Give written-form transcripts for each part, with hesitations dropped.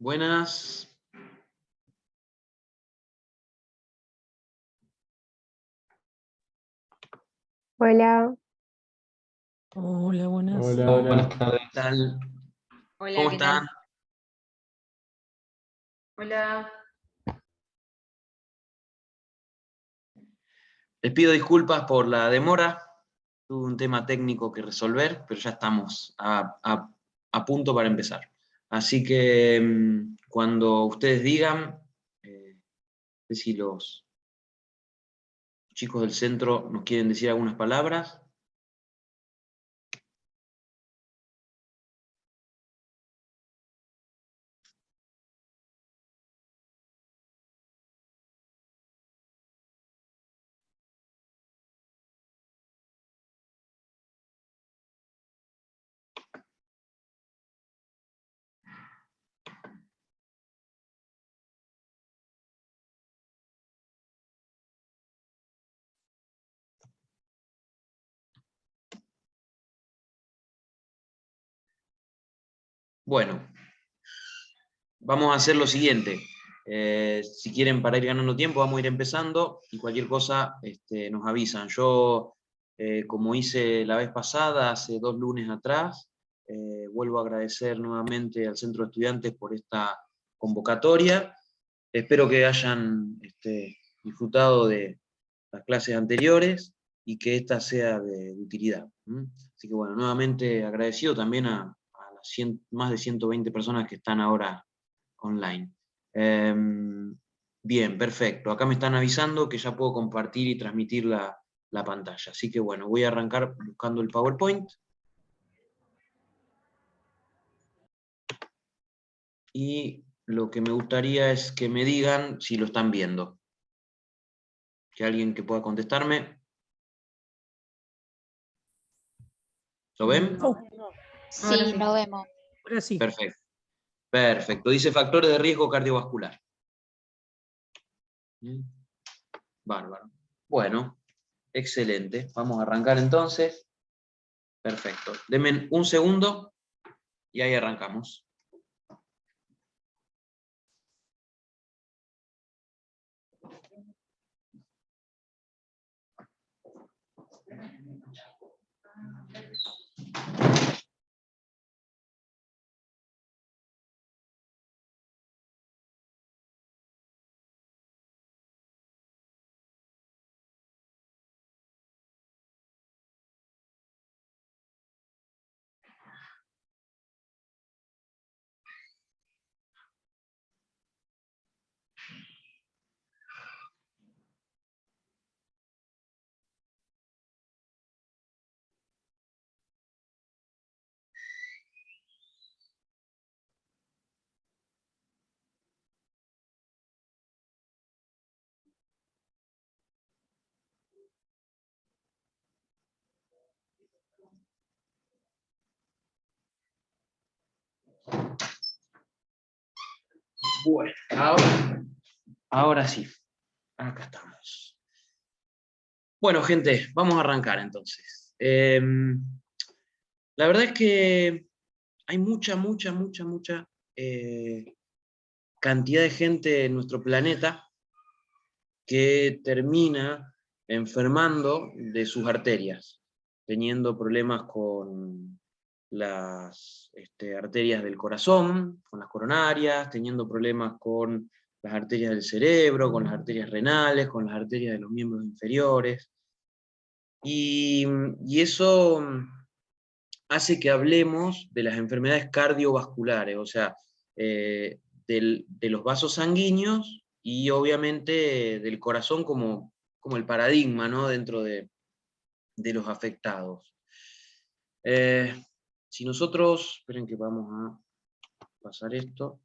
Buenas. Hola, Hola, buenas. Hola, buenas tardes. ¿Qué tal? Hola, ¿Cómo ¿qué están? tal? Hola. Les pido disculpas por la demora. Tuve un tema técnico que resolver, pero ya estamos a punto para empezar. Así que cuando ustedes digan, no sé si los chicos del centro nos quieren decir algunas palabras. Bueno, vamos a hacer lo siguiente. Si quieren, para ir ganando tiempo, vamos a ir empezando y cualquier cosa nos avisan. Yo, como hice la vez pasada, hace 2 lunes atrás, vuelvo a agradecer nuevamente al Centro de Estudiantes por esta convocatoria. Espero que hayan disfrutado de las clases anteriores y que esta sea de utilidad. Así que bueno, nuevamente agradecido también a las más de 120 personas que están ahora online. Bien, perfecto. Acá me están avisando que ya puedo compartir y transmitir la pantalla. Así que bueno, voy a arrancar buscando el PowerPoint. Y lo que me gustaría es que me digan si lo están viendo. Que alguien que pueda contestarme. ¿Lo ven? Oh, Ahora Sí, sí. lo vemos. ahora sí. Perfecto. Perfecto. Dice factores de riesgo cardiovascular. Bárbaro. Bueno, excelente. Vamos a arrancar entonces. Perfecto. Denme un segundo y ahí arrancamos. Bueno, ahora sí. Acá estamos. Bueno, gente, vamos a arrancar entonces. La verdad es que hay mucha cantidad de gente en nuestro planeta que termina enfermando de sus arterias, teniendo problemas con las arterias del corazón, con las coronarias, teniendo problemas con las arterias del cerebro, con las arterias renales, con las arterias de los miembros inferiores. Y eso hace que hablemos de las enfermedades cardiovasculares, o sea, de los vasos sanguíneos y obviamente del corazón como el paradigma, ¿no?, dentro de los afectados. Si nosotros, esperen que vamos a pasar esto,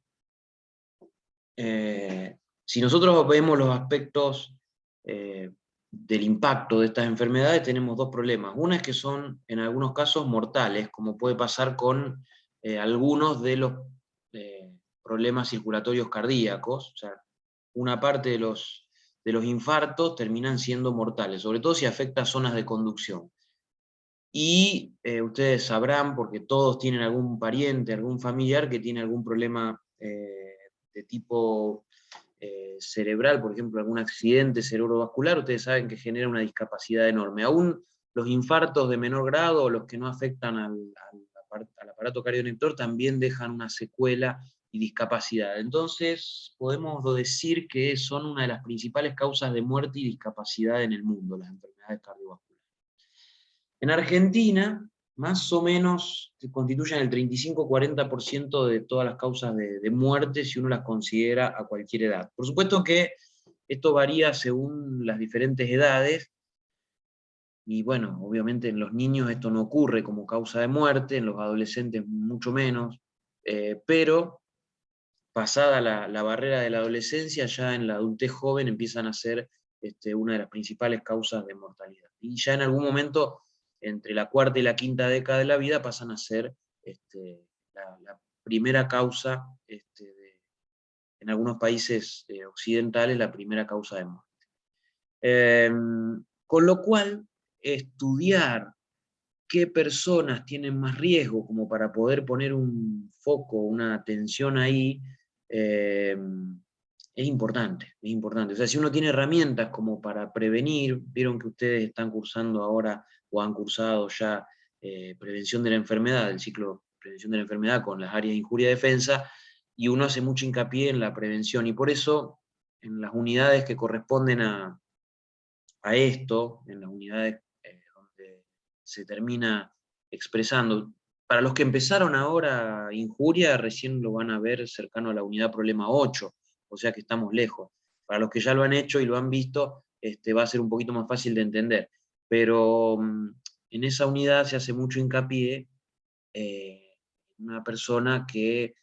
si nosotros vemos los aspectos del impacto de estas enfermedades, tenemos dos problemas. Una es que son, en algunos casos, mortales, como puede pasar con algunos de los problemas circulatorios cardíacos. O sea, una parte de los infartos terminan siendo mortales, sobre todo si afecta zonas de conducción. Y ustedes sabrán, porque todos tienen algún pariente, algún familiar que tiene algún problema de tipo cerebral, por ejemplo, algún accidente cerebrovascular, ustedes saben que genera una discapacidad enorme. Aún los infartos de menor grado, o los que no afectan al aparato cardionetor, también dejan una secuela y discapacidad. Entonces, podemos decir que son una de las principales causas de muerte y discapacidad en el mundo, las enfermedades cardiovasculares. En Argentina, más o menos constituyen el 35-40% de todas las causas de muerte, si uno las considera a cualquier edad. Por supuesto que esto varía según las diferentes edades, y bueno, obviamente en los niños esto no ocurre como causa de muerte, en los adolescentes mucho menos, pero pasada la barrera de la adolescencia, ya en la adultez joven empiezan a ser una de las principales causas de mortalidad. Y ya en algún momento, entre la cuarta y la quinta década de la vida, pasan a ser la primera causa, en algunos países occidentales, la primera causa de muerte. Con lo cual, estudiar qué personas tienen más riesgo, como para poder poner un foco, una atención ahí, es importante, es importante. O sea, si uno tiene herramientas como para prevenir, vieron que ustedes están cursando ahora, o han cursado ya, prevención de la enfermedad, el ciclo prevención de la enfermedad con las áreas de injuria y defensa, y uno hace mucho hincapié en la prevención, y por eso, en las unidades que corresponden a esto, en las unidades donde se termina expresando. Para los que empezaron ahora injuria, recién lo van a ver cercano a la unidad problema 8, o sea que estamos lejos. Para los que ya lo han hecho y lo han visto, va a ser un poquito más fácil de entender. Pero en esa unidad se hace mucho hincapié en una persona que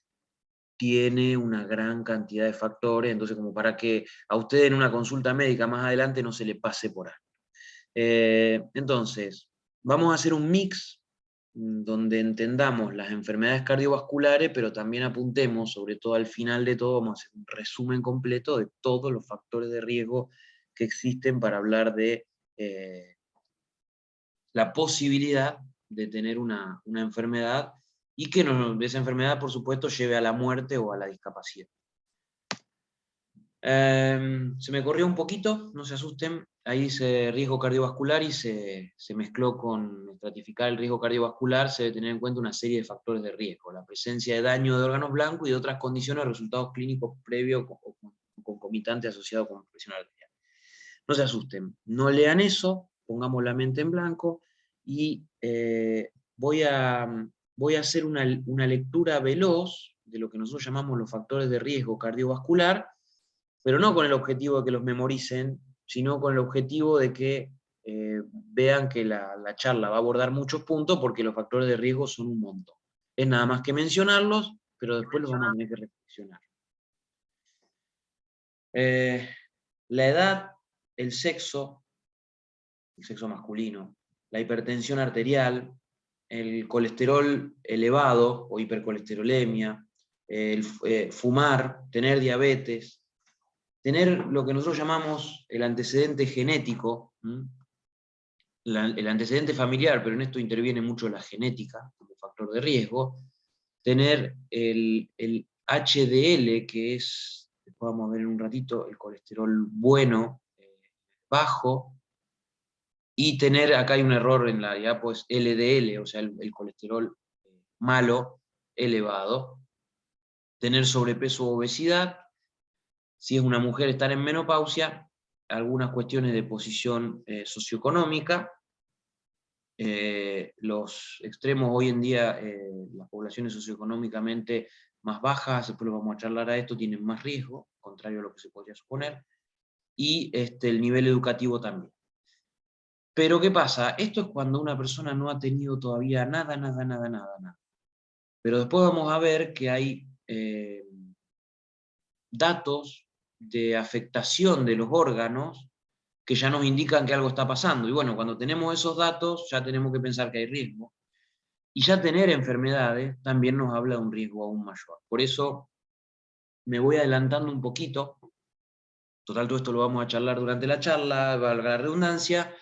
tiene una gran cantidad de factores, entonces como para que a usted en una consulta médica más adelante no se le pase por ahí. Entonces, vamos a hacer un mix donde entendamos las enfermedades cardiovasculares, pero también apuntemos, sobre todo al final de todo, vamos a hacer un resumen completo de todos los factores de riesgo que existen para hablar de la posibilidad de tener una enfermedad, y que esa enfermedad, por supuesto, lleve a la muerte o a la discapacidad. Se me corrió un poquito, no se asusten, ahí dice riesgo cardiovascular y se mezcló con estratificar el riesgo cardiovascular. Se debe tener en cuenta una serie de factores de riesgo: la presencia de daño de órganos blancos y de otras condiciones o resultados clínicos previos o concomitantes asociados con presión arterial. No se asusten, no lean eso, pongamos la mente en blanco, y voy a hacer una lectura veloz de lo que nosotros llamamos los factores de riesgo cardiovascular, pero no con el objetivo de que los memoricen, sino con el objetivo de que vean que la charla va a abordar muchos puntos, porque los factores de riesgo son un montón. Es nada más que mencionarlos, pero después los vamos a tener que reflexionar. La edad, el sexo masculino, la hipertensión arterial, el colesterol elevado o hipercolesterolemia, el fumar, tener diabetes, tener lo que nosotros llamamos el antecedente genético, el antecedente familiar, pero en esto interviene mucho la genética como factor de riesgo, tener el HDL, que es, después vamos a ver en un ratito, el colesterol bueno, bajo, y tener, acá hay un error en la ya, pues LDL, o sea, el colesterol malo, elevado, tener sobrepeso o obesidad. Si es una mujer, estar en menopausia, algunas cuestiones de posición socioeconómica. Los extremos hoy en día, las poblaciones socioeconómicamente más bajas, después lo vamos a charlar a esto, tienen más riesgo, contrario a lo que se podría suponer, y el nivel educativo también. Pero ¿qué pasa? Esto es cuando una persona no ha tenido todavía nada. Pero después vamos a ver que hay datos de afectación de los órganos que ya nos indican que algo está pasando. Y bueno, cuando tenemos esos datos, ya tenemos que pensar que hay riesgo. Y ya tener enfermedades también nos habla de un riesgo aún mayor. Por eso me voy adelantando un poquito. Total, todo esto lo vamos a charlar durante la charla, valga la redundancia.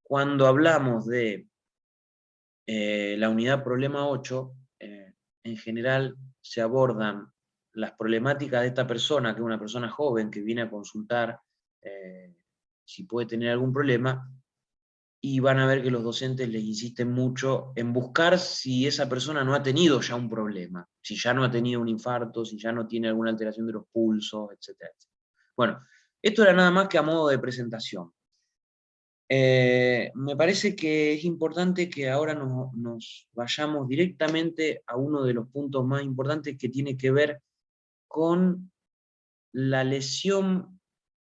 Cuando hablamos de la unidad problema 8, en general se abordan las problemáticas de esta persona, que es una persona joven que viene a consultar si puede tener algún problema, y van a ver que los docentes les insisten mucho en buscar si esa persona no ha tenido ya un problema, si ya no ha tenido un infarto, si ya no tiene alguna alteración de los pulsos, etcétera, etcétera. Bueno, esto era nada más que a modo de presentación. Me parece que es importante que ahora nos vayamos directamente a uno de los puntos más importantes, que tiene que ver con la lesión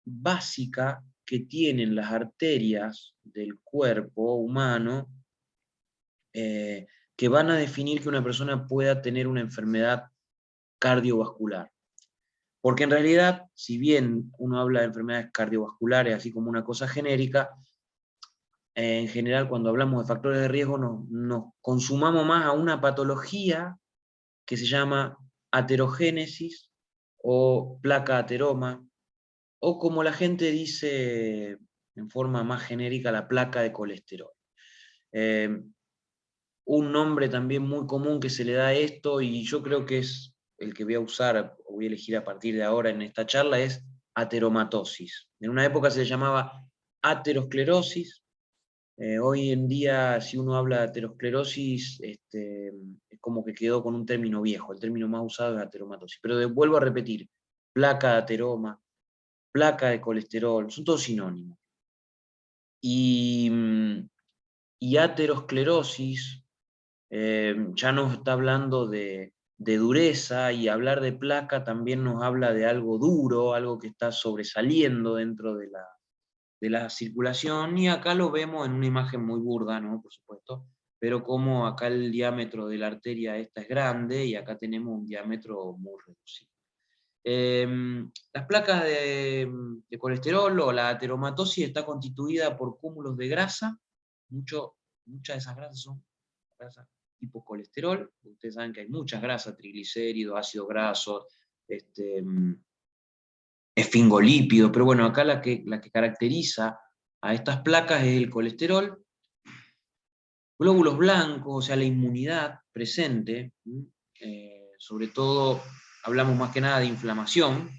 básica que tienen las arterias del cuerpo humano, que van a definir que una persona pueda tener una enfermedad cardiovascular. Porque en realidad, si bien uno habla de enfermedades cardiovasculares así como una cosa genérica, en general cuando hablamos de factores de riesgo nos consumamos más a una patología que se llama aterogénesis o placa ateroma, o como la gente dice en forma más genérica, la placa de colesterol. Un nombre también muy común que se le da a esto, y yo creo que es el que voy a usar, o voy a elegir a partir de ahora en esta charla, es ateromatosis. En una época se le llamaba aterosclerosis. Hoy en día, si uno habla de aterosclerosis, es como que quedó con un término viejo. El término más usado es ateromatosis. Pero vuelvo a repetir, placa de ateroma, placa de colesterol, son todos sinónimos. Y aterosclerosis ya nos está hablando de dureza, y hablar de placa también nos habla de algo duro, algo que está sobresaliendo dentro de la circulación, y acá lo vemos en una imagen muy burda, ¿no? Por supuesto, pero como acá el diámetro de la arteria esta es grande, y acá tenemos un diámetro muy reducido. Las placas de colesterol o la ateromatosis está constituida por cúmulos de grasa. Muchas de esas grasas son grasas tipo colesterol. Ustedes saben que hay muchas grasas, triglicéridos, ácidos grasos, esfingolípidos, pero bueno, acá la que caracteriza a estas placas es el colesterol. Glóbulos blancos, o sea, la inmunidad presente, sobre todo hablamos más que nada de inflamación,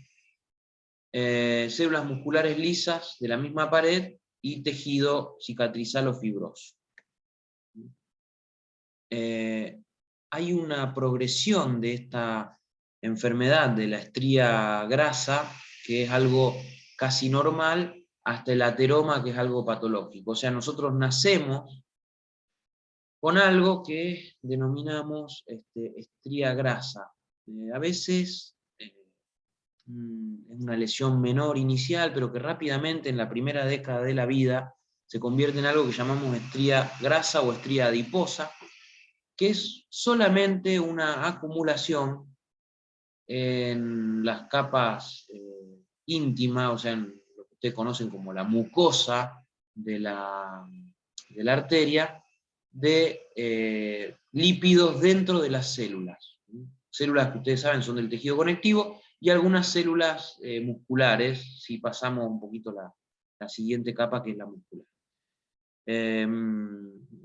células musculares lisas de la misma pared y tejido cicatrizal o fibroso. Hay una progresión de esta enfermedad de la estría grasa, que es algo casi normal, hasta el ateroma, que es algo patológico. O sea, nosotros nacemos con algo que denominamos estría grasa. A veces es una lesión menor inicial, pero que rápidamente en la primera década de la vida se convierte en algo que llamamos estría grasa o estría adiposa, que es solamente una acumulación en las capas íntimas, o sea, en lo que ustedes conocen como la mucosa de la arteria, de lípidos dentro de las células. Células que ustedes saben son del tejido conectivo, y algunas células musculares, si pasamos un poquito la siguiente capa, que es la muscular.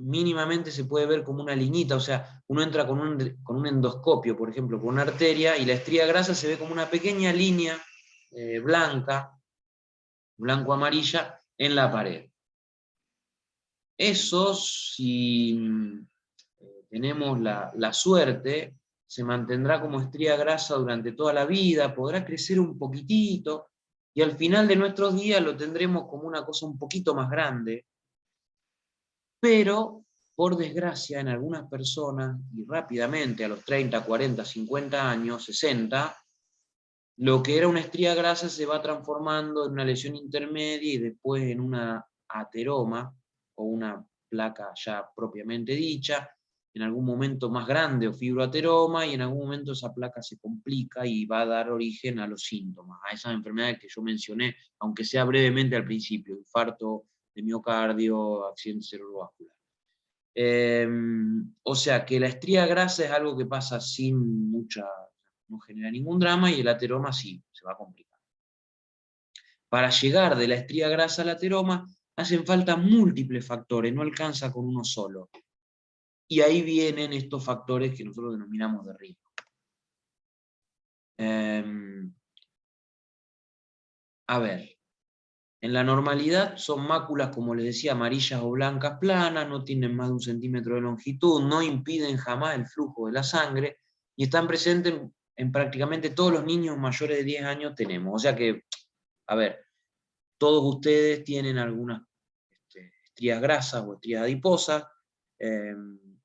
Mínimamente se puede ver como una liñita, o sea, uno entra con un endoscopio, por ejemplo, con una arteria, y la estría grasa se ve como una pequeña línea blanco-amarilla en la pared. Eso, si tenemos la suerte, se mantendrá como estría grasa durante toda la vida, podrá crecer un poquitito, y al final de nuestros días lo tendremos como una cosa un poquito más grande. Pero, por desgracia, en algunas personas, y rápidamente, a los 30, 40, 50 años, 60, lo que era una estría grasa se va transformando en una lesión intermedia y después en una ateroma, o una placa ya propiamente dicha, en algún momento más grande, o fibroateroma, y en algún momento esa placa se complica y va a dar origen a los síntomas, a esas enfermedades que yo mencioné, aunque sea brevemente al principio: infarto de miocardio, accidente cerebrovascular. O sea que la estría grasa es algo que pasa sin no genera ningún drama, y el ateroma sí, se va a complicar. Para llegar de la estría grasa al ateroma hacen falta múltiples factores, no alcanza con uno solo. Y ahí vienen estos factores que nosotros denominamos de riesgo. A ver, en la normalidad son máculas, como les decía, amarillas o blancas planas, no tienen más de 1 centímetro de longitud, no impiden jamás el flujo de la sangre y están presentes en prácticamente todos los niños mayores de 10 años tenemos. O sea que, a ver, todos ustedes tienen algunas estrías grasas o estrías adiposas,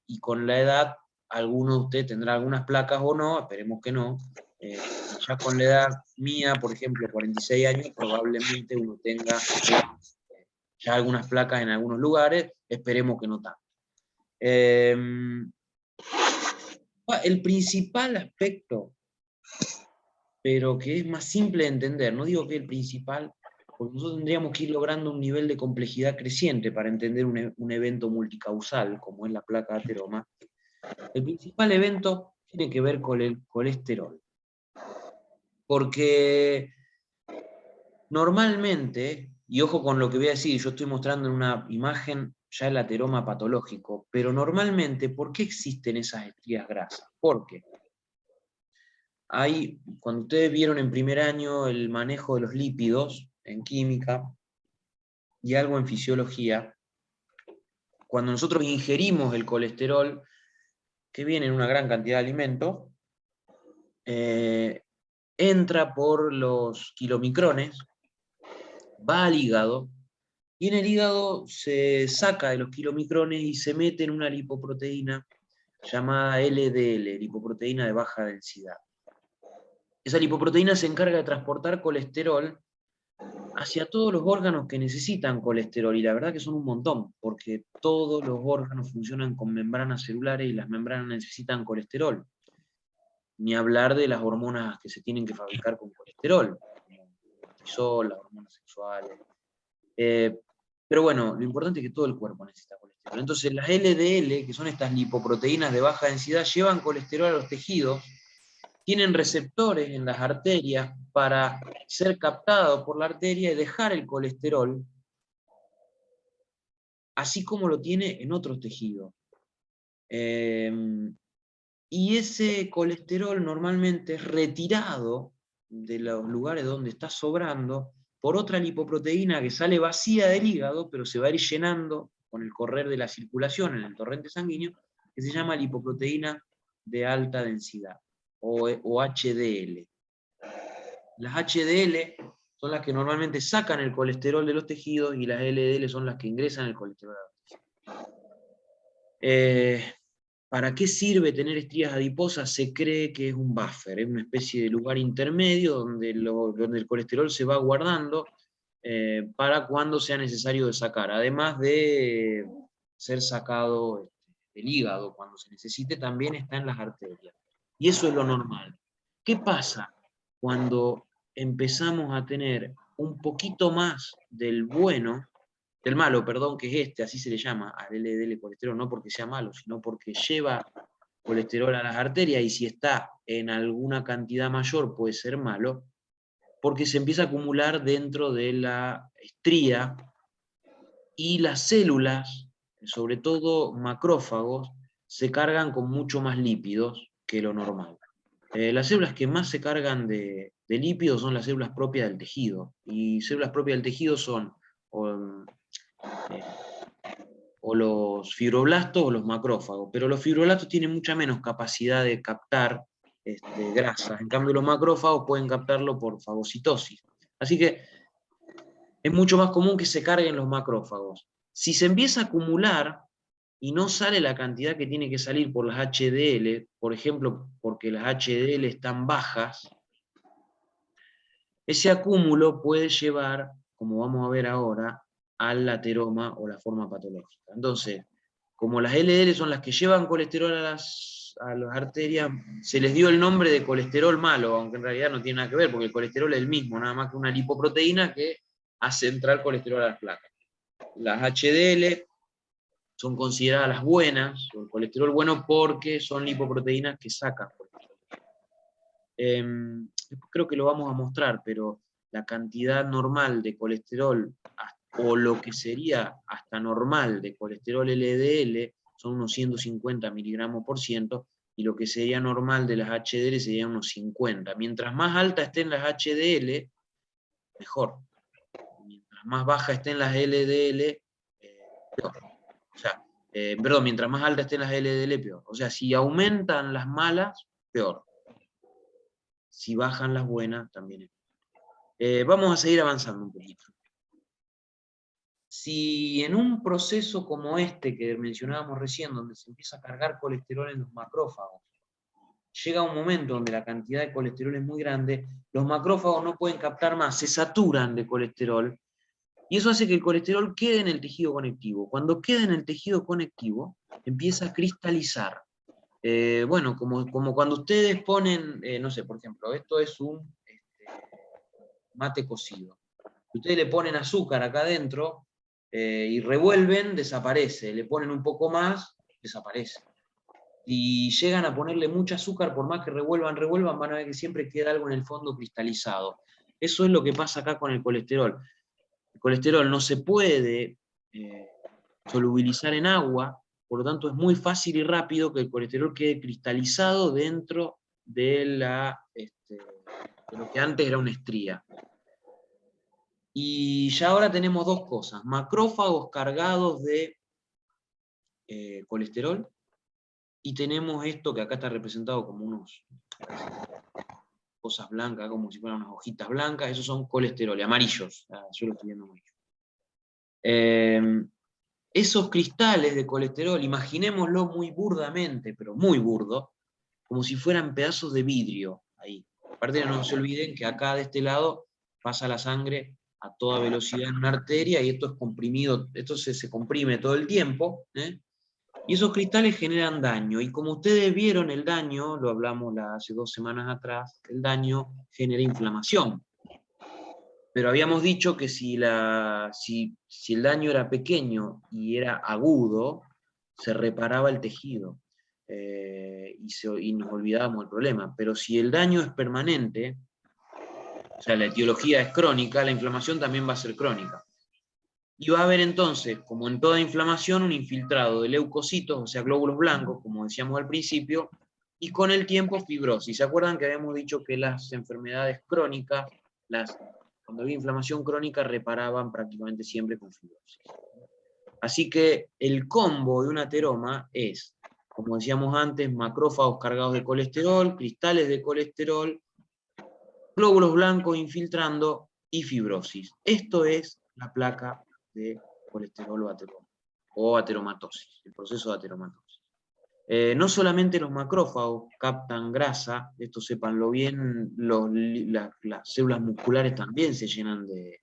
y con la edad, alguno de ustedes tendrá algunas placas o no, esperemos que no. Ya con la edad mía, por ejemplo, 46 años, probablemente uno tenga ya algunas placas en algunos lugares, esperemos que no tanto. El principal aspecto, pero que es más simple de entender, no digo que el principal, porque nosotros tendríamos que ir logrando un nivel de complejidad creciente para entender un evento multicausal, como es la placa de ateroma. El principal evento tiene que ver con el colesterol. Porque normalmente, y ojo con lo que voy a decir, yo estoy mostrando en una imagen ya el ateroma patológico, pero normalmente, ¿por qué existen esas estrías grasas? Porque cuando ustedes vieron en primer año el manejo de los lípidos en química y algo en fisiología, cuando nosotros ingerimos el colesterol, que viene en una gran cantidad de alimentos, entra por los kilomicrones, va al hígado, y en el hígado se saca de los kilomicrones y se mete en una lipoproteína llamada LDL, lipoproteína de baja densidad. Esa lipoproteína se encarga de transportar colesterol hacia todos los órganos que necesitan colesterol, y la verdad que son un montón, porque todos los órganos funcionan con membranas celulares y las membranas necesitan colesterol. Ni hablar de las hormonas que se tienen que fabricar con colesterol, como el cortisol, las hormonas sexuales. Pero bueno, lo importante es que todo el cuerpo necesita colesterol. Entonces las LDL, que son estas lipoproteínas de baja densidad, llevan colesterol a los tejidos, tienen receptores en las arterias para ser captados por la arteria y dejar el colesterol, así como lo tiene en otros tejidos. Y ese colesterol normalmente es retirado de los lugares donde está sobrando por otra lipoproteína que sale vacía del hígado, pero se va a ir llenando con el correr de la circulación en el torrente sanguíneo, que se llama lipoproteína de alta densidad, o HDL. Las HDL son las que normalmente sacan el colesterol de los tejidos y las LDL son las que ingresan el colesterol a los tejidos. ¿Para qué sirve tener estrías adiposas? Se cree que es un buffer, es una especie de lugar intermedio donde el colesterol se va guardando para cuando sea necesario de sacar, además de ser sacado del hígado cuando se necesite, también está en las arterias. Y eso es lo normal. ¿Qué pasa cuando empezamos a tener un poquito más del malo, perdón, que es así se le llama al LDL colesterol, no porque sea malo, sino porque lleva colesterol a las arterias, y si está en alguna cantidad mayor puede ser malo, porque se empieza a acumular dentro de la estría, y las células, sobre todo macrófagos, se cargan con mucho más lípidos que lo normal. Las células que más se cargan de lípidos son las células propias del tejido, y células propias del tejido son o los fibroblastos o los macrófagos, pero los fibroblastos tienen mucha menos capacidad de captar grasas, en cambio los macrófagos pueden captarlo por fagocitosis. Así que es mucho más común que se carguen los macrófagos. Si se empieza a acumular y no sale la cantidad que tiene que salir por las HDL, por ejemplo, porque las HDL están bajas, ese acúmulo puede llevar, como vamos a ver ahora, al ateroma o la forma patológica. Entonces, como las LDL son las que llevan colesterol a las arterias, se les dio el nombre de colesterol malo, aunque en realidad no tiene nada que ver, porque el colesterol es el mismo, nada más que una lipoproteína que hace entrar colesterol a las placas. Las HDL son consideradas las buenas, o el colesterol bueno, porque son lipoproteínas que sacan colesterol. Creo que lo vamos a mostrar, pero la cantidad normal de colesterol, o lo que sería hasta normal de colesterol LDL, son unos 150 miligramos por ciento, y lo que sería normal de las HDL sería unos 50. Mientras más altas estén las HDL, mejor. Mientras más bajas estén las LDL, peor. O sea, perdón, mientras más altas estén las LDL, peor. O sea, si aumentan las malas, peor. Si bajan las buenas, también es peor. Vamos a seguir avanzando un poquito. Si en un proceso como este que mencionábamos recién, donde se empieza a cargar colesterol en los macrófagos, llega un momento donde la cantidad de colesterol es muy grande, los macrófagos no pueden captar más, se saturan de colesterol, y eso hace que el colesterol quede en el tejido conectivo. Cuando queda en el tejido conectivo, empieza a cristalizar. Bueno, como cuando ustedes ponen, no sé, por ejemplo, esto es un mate cocido. Ustedes le ponen azúcar acá adentro y revuelven, desaparece. Le ponen un poco más, desaparece. Y llegan a ponerle mucho azúcar, por más que revuelvan, van a ver que siempre queda algo en el fondo cristalizado. Eso es lo que pasa acá con el colesterol. El colesterol no se puede solubilizar en agua, por lo tanto es muy fácil y rápido que el colesterol quede cristalizado dentro de lo que antes era una estría. Y ya ahora tenemos dos cosas: macrófagos cargados de colesterol, y tenemos esto que acá está representado como unos cosas blancas, como si fueran unas hojitas blancas. Esos son colesteroles, amarillos. Yo lo estoy viendo amarillo. Esos cristales de colesterol, imaginémoslo muy burdamente, pero muy burdo, como si fueran pedazos de vidrio ahí. Aparte, no se olviden que acá de este lado pasa la sangre a toda velocidad en una arteria, y esto es comprimido, esto se comprime todo el tiempo, y esos cristales generan daño. Y como ustedes vieron, el daño, lo hablamos hace 2 semanas atrás, el daño genera inflamación. Pero habíamos dicho que si el daño era pequeño y era agudo, se reparaba el tejido y nos olvidábamos del problema. Pero si el daño es permanente, o sea, la etiología es crónica, la inflamación también va a ser crónica. Y va a haber entonces, como en toda inflamación, un infiltrado de leucocitos, o sea, glóbulos blancos, como decíamos al principio, y con el tiempo fibrosis. ¿Se acuerdan que habíamos dicho que las enfermedades crónicas, cuando había inflamación crónica, reparaban prácticamente siempre con fibrosis? Así que el combo de un ateroma es, como decíamos antes, macrófagos cargados de colesterol, cristales de colesterol, glóbulos blancos infiltrando y fibrosis. Esto es la placa de colesterol o ateromatosis, el proceso de ateromatosis. No solamente los macrófagos captan grasa, esto sépanlo bien, las células musculares también se llenan de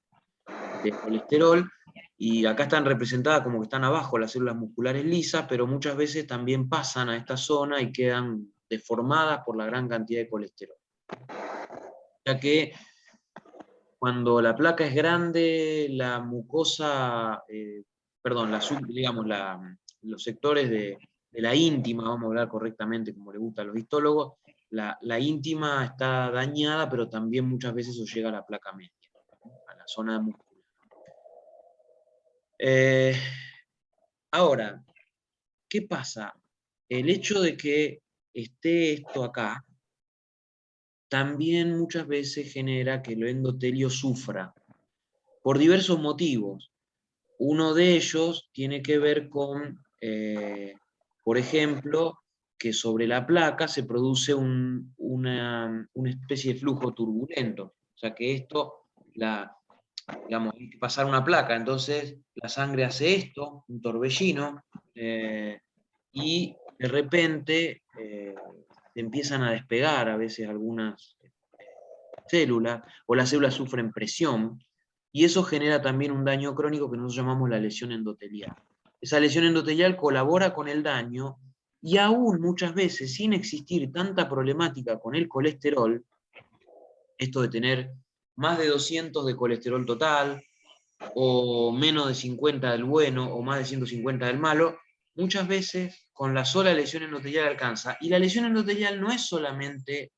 colesterol, y acá están representadas como que están abajo las células musculares lisas, pero muchas veces también pasan a esta zona y quedan deformadas por la gran cantidad de colesterol. Ya que cuando la placa es grande, la mucosa, digamos, los sectores de la íntima, vamos a hablar correctamente como le gusta a los histólogos, la íntima está dañada, pero también muchas veces eso llega a la placa media, a la zona muscular. Ahora, ¿qué pasa? El hecho de que esté esto acá, también muchas veces genera que el endotelio sufra, por diversos motivos. Uno de ellos tiene que ver con, por ejemplo, que sobre la placa se produce una especie de flujo turbulento. O sea que esto, digamos, hay que pasar una placa, entonces la sangre hace esto, un torbellino, y de repente empiezan a despegar a veces algunas células, o las células sufren presión, y eso genera también un daño crónico que nosotros llamamos la lesión endotelial. Esa lesión endotelial colabora con el daño, y aún muchas veces, sin existir tanta problemática con el colesterol, esto de tener más de 200 de colesterol total, o menos de 50 del bueno, o más de 150 del malo, muchas veces con la sola lesión endotelial alcanza. Y la lesión endotelial no es solamente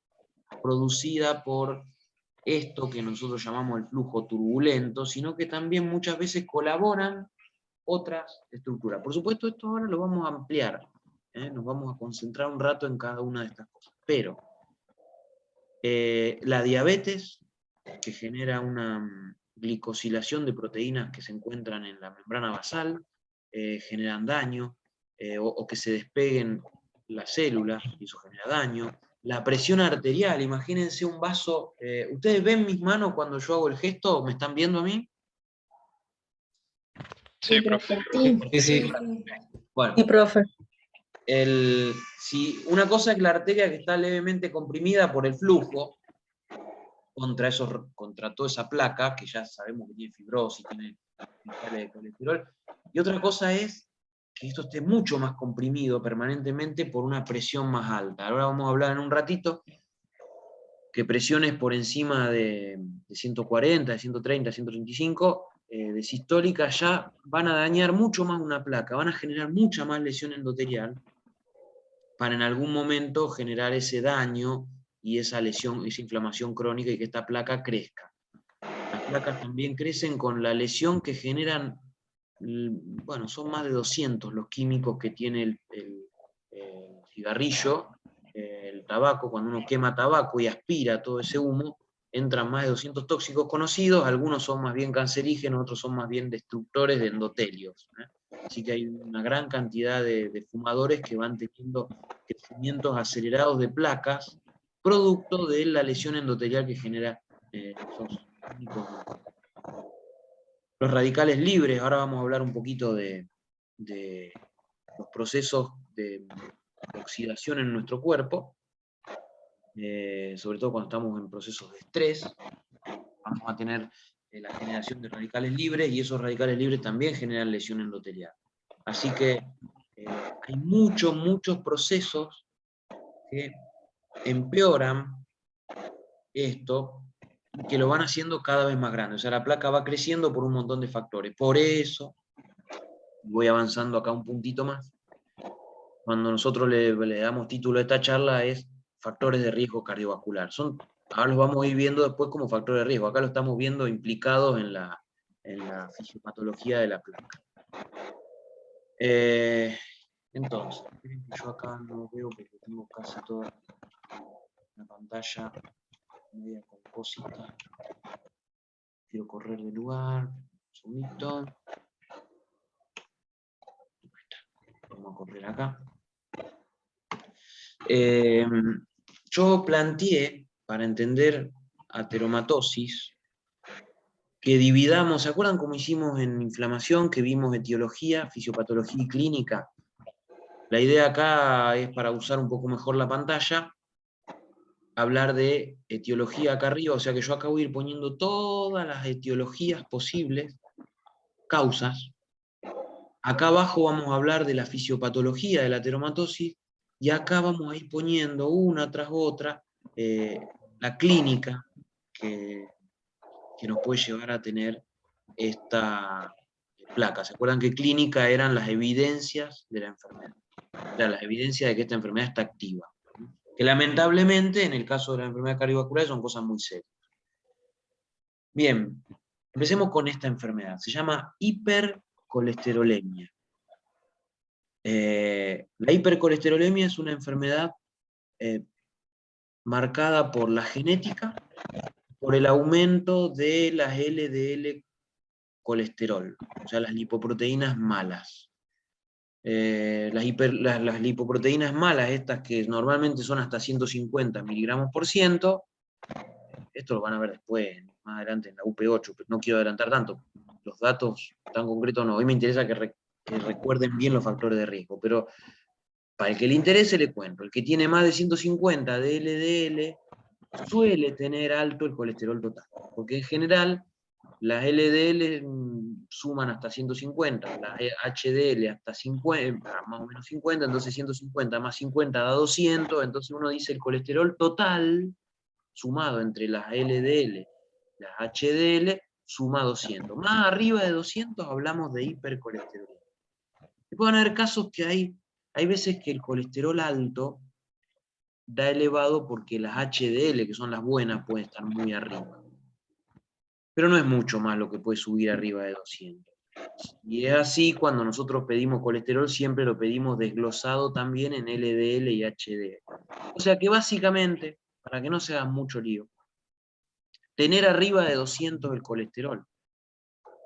producida por esto que nosotros llamamos el flujo turbulento, sino que también muchas veces colaboran otras estructuras. Por supuesto, esto ahora lo vamos a ampliar, Nos vamos a concentrar un rato en cada una de estas cosas. Pero la diabetes, que genera una glicosilación de proteínas que se encuentran en la membrana basal, generan daño, o que se despeguen las células, y eso genera daño. La presión arterial, imagínense un vaso. ¿Ustedes ven mis manos cuando yo hago el gesto? ¿Me están viendo a mí? Sí, profe. Sí, sí. Bueno, Sí, profe. si una cosa es la arteria que está levemente comprimida por el flujo contra toda esa placa, que ya sabemos que tiene fibrosis, tiene cristales de colesterol, y otra cosa es que esto esté mucho más comprimido permanentemente por una presión más alta. Ahora vamos a hablar en un ratito que presiones por encima de 140, de 130, 135, de sistólica, ya van a dañar mucho más una placa, van a generar mucha más lesión endotelial, para en algún momento generar ese daño y esa lesión, esa inflamación crónica, y que esta placa crezca. Las placas también crecen con la lesión que generan, bueno, son más de 200 los químicos que tiene el cigarrillo, el tabaco. Cuando uno quema tabaco y aspira todo ese humo, entran más de 200 tóxicos conocidos, algunos son más bien cancerígenos, otros son más bien destructores de endotelios. Así que hay una gran cantidad de fumadores que van teniendo crecimientos acelerados de placas, producto de la lesión endotelial que genera esos químicos. Los radicales libres, ahora vamos a hablar un poquito de los procesos de oxidación en nuestro cuerpo, sobre todo cuando estamos en procesos de estrés. Vamos a tener la generación de radicales libres, y esos radicales libres también generan lesión endotelial. Así que hay muchos procesos que empeoran esto, que lo van haciendo cada vez más grande. O sea, la placa va creciendo por un montón de factores. Por eso, voy avanzando acá un puntito más, cuando nosotros le damos título a esta charla, es factores de riesgo cardiovascular. Ahora los vamos a ir viendo después como factores de riesgo. Acá lo estamos viendo implicados en la fisiopatología de la placa. Entonces, miren que yo acá no veo porque tengo casi toda la pantalla media compósita. Quiero correr de lugar. Un segundito. Vamos a correr acá. Yo planteé, para entender ateromatosis, que dividamos. ¿Se acuerdan cómo hicimos en inflamación, que vimos etiología, fisiopatología y clínica? La idea acá es, para usar un poco mejor la pantalla, hablar de etiología acá arriba, o sea que yo acá voy a ir poniendo todas las etiologías posibles, causas. Acá abajo vamos a hablar de la fisiopatología de la ateromatosis, y acá vamos a ir poniendo una tras otra la clínica que nos puede llevar a tener esta placa. ¿Se acuerdan que clínica eran las evidencias de la enfermedad? O sea, las evidencias de que esta enfermedad está activa. Que lamentablemente, en el caso de la enfermedad cardiovascular, son cosas muy serias. Bien, empecemos con esta enfermedad. Se llama hipercolesterolemia. La hipercolesterolemia es una enfermedad marcada por la genética, por el aumento de las LDL colesterol, o sea, las lipoproteínas malas. Las lipoproteínas malas, estas que normalmente son hasta 150 miligramos por ciento, esto lo van a ver después, más adelante en la UP8, pero no quiero adelantar tanto, los datos tan concretos no. Hoy me interesa que recuerden bien los factores de riesgo, pero para el que le interese le cuento. El que tiene más de 150 de LDL suele tener alto el colesterol total, porque en general las LDL suman hasta 150, las HDL hasta 50, más o menos 50, entonces 150 más 50 da 200, entonces uno dice el colesterol total sumado entre las LDL, las HDL, suma 200. Más arriba de 200 hablamos de hipercolesterolemia. Y pueden haber casos que hay veces que el colesterol alto da elevado porque las HDL, que son las buenas, pueden estar muy arriba. Pero no es mucho más lo que puede subir arriba de 200. Y es así, cuando nosotros pedimos colesterol, siempre lo pedimos desglosado también en LDL y HDL. O sea que básicamente, para que no se hagan mucho lío, tener arriba de 200 el colesterol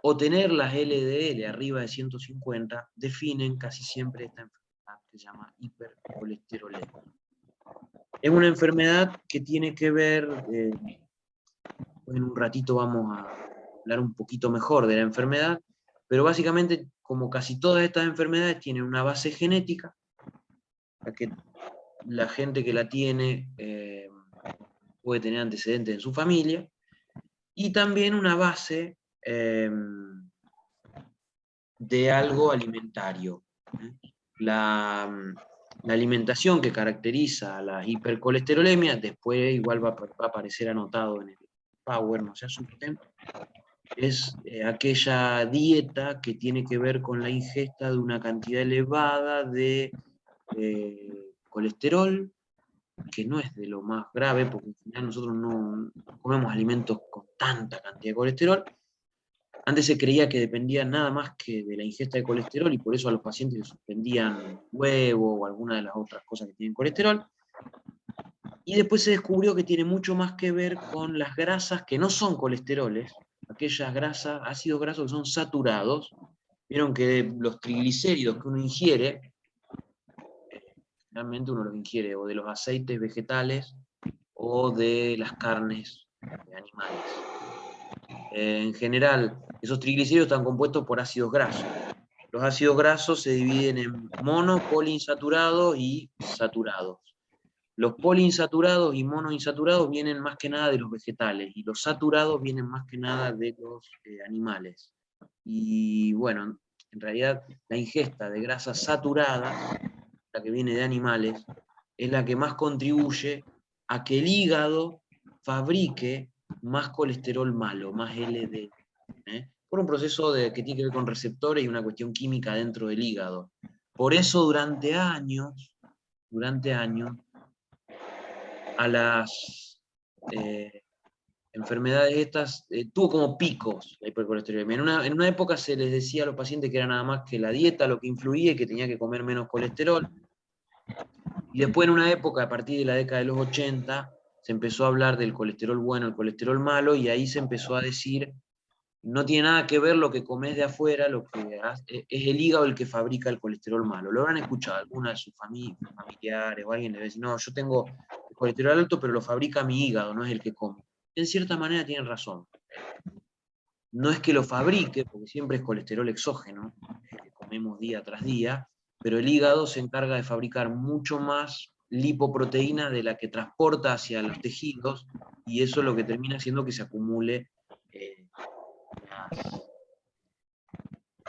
o tener las LDL arriba de 150 definen casi siempre esta enfermedad que se llama hipercolesterolemia. Es una enfermedad que tiene que ver, en un ratito vamos a hablar un poquito mejor de la enfermedad, pero básicamente, como casi todas estas enfermedades, tienen una base genética, la que la gente que la tiene puede tener antecedentes en su familia, y también una base de algo alimentario. La alimentación que caracteriza a la hipercolesterolemia, después igual va a aparecer anotado en el Power, no se asusten, es aquella dieta que tiene que ver con la ingesta de una cantidad elevada de colesterol, que no es de lo más grave, porque al final nosotros no comemos alimentos con tanta cantidad de colesterol. Antes se creía que dependía nada más que de la ingesta de colesterol, y por eso a los pacientes les suspendían huevo o alguna de las otras cosas que tienen colesterol. Y después se descubrió que tiene mucho más que ver con las grasas que no son colesteroles, aquellas grasas, ácidos grasos que son saturados. Vieron que los triglicéridos que uno ingiere, realmente uno los ingiere o de los aceites vegetales o de las carnes de animales. En general, esos triglicéridos están compuestos por ácidos grasos. Los ácidos grasos se dividen en mono, poliinsaturados y saturados. Los poliinsaturados y monoinsaturados vienen más que nada de los vegetales, y los saturados vienen más que nada de los animales. Y bueno, en realidad la ingesta de grasas saturadas, la que viene de animales, es la que más contribuye a que el hígado fabrique más colesterol malo, más LDL, por un proceso que tiene que ver con receptores y una cuestión química dentro del hígado. Por eso durante años, a las enfermedades estas, tuvo como picos la hipercolesterolemia. En una época se les decía a los pacientes que era nada más que la dieta lo que influía y que tenía que comer menos colesterol. Y después en una época, a partir de la década de los 80, se empezó a hablar del colesterol bueno, el colesterol malo, y ahí se empezó a decir, no tiene nada que ver lo que comes de afuera, lo que es el hígado el que fabrica el colesterol malo. Lo habrán escuchado alguna de sus familiares o alguien le dice, no, yo tengo el colesterol alto, pero lo fabrica mi hígado, no es el que como. En cierta manera tienen razón. No es que lo fabrique, porque siempre es colesterol exógeno, el que comemos día tras día, pero el hígado se encarga de fabricar mucho más lipoproteína de la que transporta hacia los tejidos, y eso es lo que termina haciendo que se acumule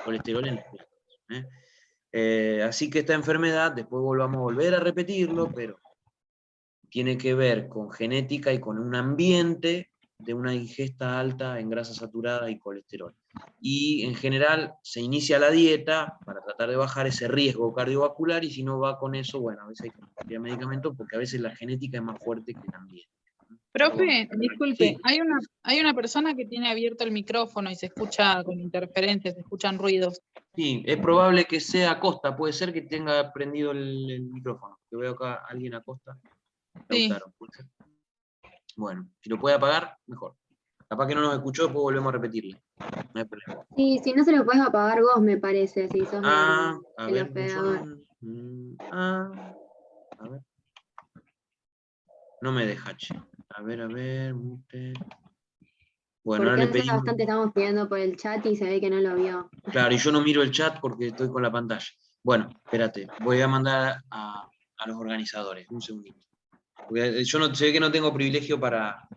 colesterol en los tejidos. Así que esta enfermedad, después volvamos a volver a repetirlo, pero tiene que ver con genética y con un ambiente de una ingesta alta en grasa saturada y colesterol. Y en general se inicia la dieta para tratar de bajar ese riesgo cardiovascular, y si no va con eso, bueno, a veces hay que tomar medicamentos porque a veces la genética es más fuerte que el ambiente. Profe, disculpe, Sí. hay una persona que tiene abierto el micrófono y se escucha con interferencias, se escuchan ruidos. Sí, es probable que sea Acosta, puede ser que tenga prendido el micrófono, que veo acá a alguien Acosta. Sí. Lautaro, ¿puede ser? Bueno, si lo puede apagar, mejor. Capaz que no nos escuchó, después volvemos a repetirle. No hay problema. Sí, si no se lo puedes apagar vos, me parece, si sos A el ver, hospedador. a ver. No me deja, che. A ver, mute. Bueno, Porque ahora le hace pedimos. bastante estamos pidiendo por el chat y se ve que no lo vio. Claro, y yo no miro el chat porque estoy con la pantalla. Bueno, espérate, voy a mandar a los organizadores, un segundito. Porque yo no sé que no tengo privilegio para.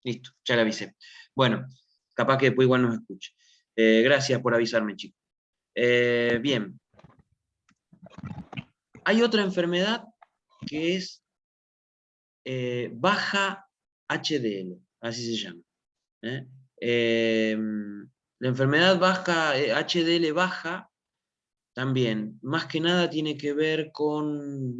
Listo, ya le avisé. Bueno, capaz que después igual nos escuche. Gracias por avisarme, chicos. Bien. Hay otra enfermedad que es baja HDL, así se llama. La enfermedad baja, HDL baja, también, más que nada tiene que ver con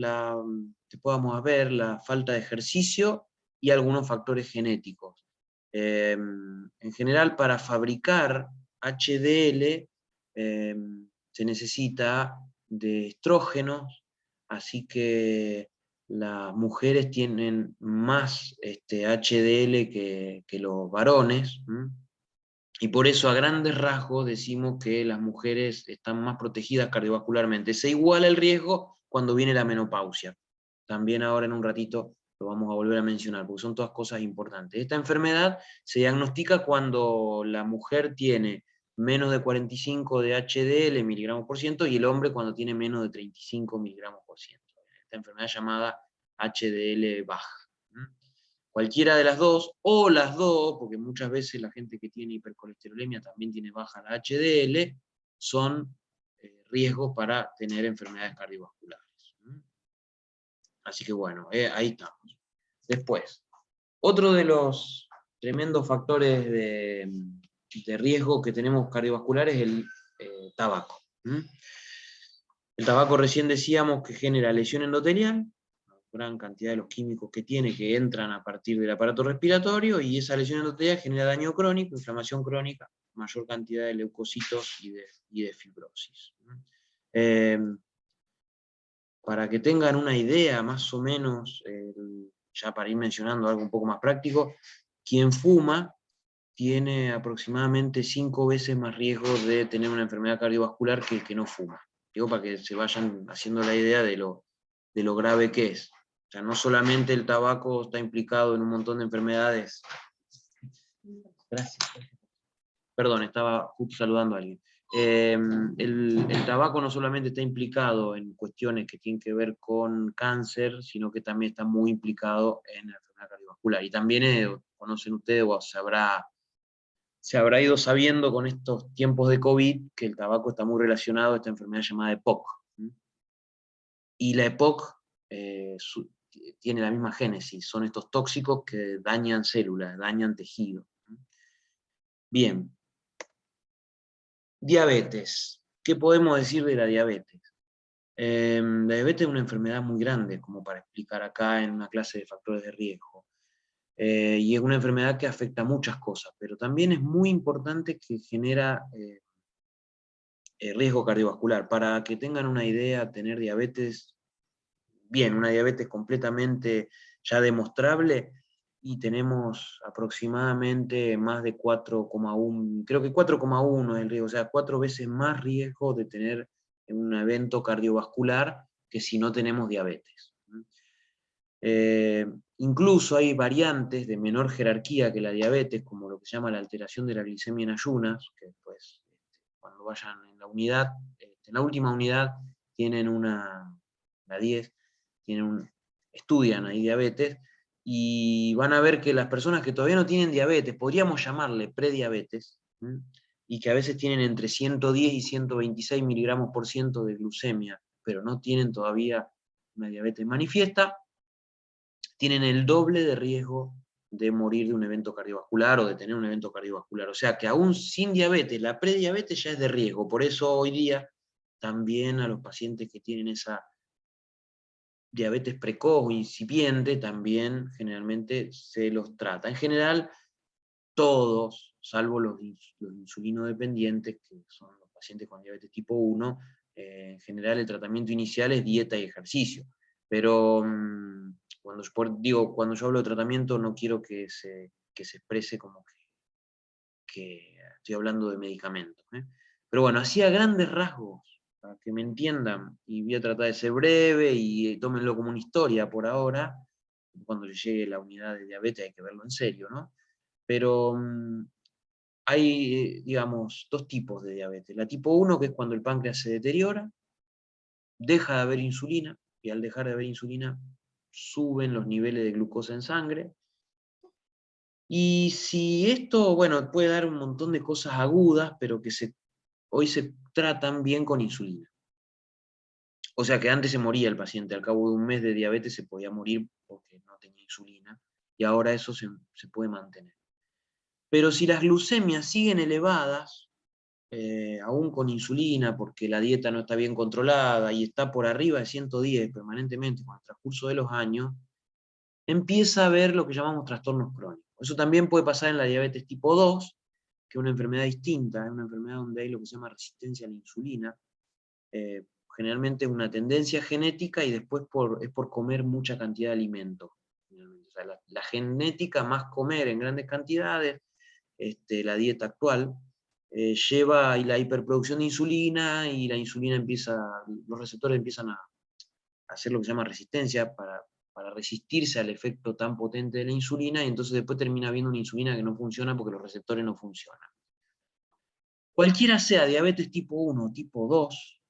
que podamos ver, la falta de ejercicio y algunos factores genéticos. En general, para fabricar HDL se necesita de estrógenos, así que las mujeres tienen más HDL que los varones, ¿m? Y por eso a grandes rasgos decimos que las mujeres están más protegidas cardiovascularmente. Se iguala el riesgo cuando viene la menopausia. También ahora en un ratito lo vamos a volver a mencionar, porque son todas cosas importantes. Esta enfermedad se diagnostica cuando la mujer tiene menos de 45 de HDL miligramos por ciento y el hombre cuando tiene menos de 35 miligramos por ciento. Esta enfermedad llamada HDL baja. Cualquiera de las dos, o las dos, porque muchas veces la gente que tiene hipercolesterolemia también tiene baja la HDL, son riesgos para tener enfermedades cardiovasculares. Así que bueno, ahí estamos. Después, otro de los tremendos factores de riesgo que tenemos cardiovascular es el tabaco. El tabaco recién decíamos que genera lesión endotelial, gran cantidad de los químicos que tiene que entran a partir del aparato respiratorio, y esa lesión endotelial genera daño crónico, inflamación crónica, mayor cantidad de leucocitos y de fibrosis. Para que tengan una idea más o menos, ya para ir mencionando algo un poco más práctico, quien fuma tiene aproximadamente 5 veces más riesgo de tener una enfermedad cardiovascular que el que no fuma. Digo, para que se vayan haciendo la idea de lo grave que es. O sea, no solamente el tabaco está implicado en un montón de enfermedades. Gracias. Perdón, estaba justo saludando a alguien. El tabaco no solamente está implicado en cuestiones que tienen que ver con cáncer, sino que también está muy implicado en la enfermedad cardiovascular. Y también conocen ustedes, o se habrá ido sabiendo con estos tiempos de COVID, que el tabaco está muy relacionado a esta enfermedad llamada EPOC. Y la EPOC tiene la misma génesis, son estos tóxicos que dañan células, dañan tejido. Bien. Diabetes. ¿Qué podemos decir de la diabetes? La diabetes es una enfermedad muy grande, como para explicar acá en una clase de factores de riesgo. Y es una enfermedad que afecta a muchas cosas, pero también es muy importante que genera riesgo cardiovascular. Para que tengan una idea, tener diabetes, bien, una diabetes completamente ya demostrable, y tenemos aproximadamente más de 4,1, creo que 4,1 es el riesgo, o sea, 4 veces más riesgo de tener un evento cardiovascular que si no tenemos diabetes. Incluso hay variantes de menor jerarquía que la diabetes, como lo que se llama la alteración de la glicemia en ayunas, que después, cuando vayan en la unidad, en la última unidad tienen la 10, estudian ahí diabetes, y van a ver que las personas que todavía no tienen diabetes, podríamos llamarle prediabetes, y que a veces tienen entre 110 y 126 miligramos por ciento de glucemia, pero no tienen todavía una diabetes manifiesta, tienen el doble de riesgo de morir de un evento cardiovascular o de tener un evento cardiovascular. O sea que aún sin diabetes, la prediabetes ya es de riesgo. Por eso hoy día también a los pacientes que tienen esa diabetes precoz o incipiente, también generalmente se los trata. En general, todos, salvo los insulinodependientes, que son los pacientes con diabetes tipo 1, en general el tratamiento inicial es dieta y ejercicio. Pero cuando yo hablo de tratamiento, no quiero que se exprese como que estoy hablando de medicamentos. Pero bueno, así a grandes rasgos, para que me entiendan, y voy a tratar de ser breve y tómenlo como una historia por ahora. Cuando llegue la unidad de diabetes hay que verlo en serio, ¿no? Pero hay, digamos, dos tipos de diabetes. La tipo 1, que es cuando el páncreas se deteriora, deja de haber insulina, y al dejar de haber insulina suben los niveles de glucosa en sangre. Y si esto, bueno, puede dar un montón de cosas agudas, pero que hoy se tratan bien con insulina. O sea que antes se moría el paciente, al cabo de un mes de diabetes se podía morir porque no tenía insulina, y ahora eso se puede mantener. Pero si las glucemias siguen elevadas, aún con insulina, porque la dieta no está bien controlada y está por arriba de 110 permanentemente con el transcurso de los años, empieza a haber lo que llamamos trastornos crónicos. Eso también puede pasar en la diabetes tipo 2, que es una enfermedad distinta, es una enfermedad donde hay lo que se llama resistencia a la insulina, generalmente una tendencia genética y después es por comer mucha cantidad de alimentos. O sea, la genética más comer en grandes cantidades, la dieta actual, lleva a la hiperproducción de insulina y la insulina los receptores empiezan a hacer lo que se llama resistencia para resistirse al efecto tan potente de la insulina, y entonces después termina habiendo una insulina que no funciona porque los receptores no funcionan. Cualquiera sea diabetes tipo 1 o tipo 2,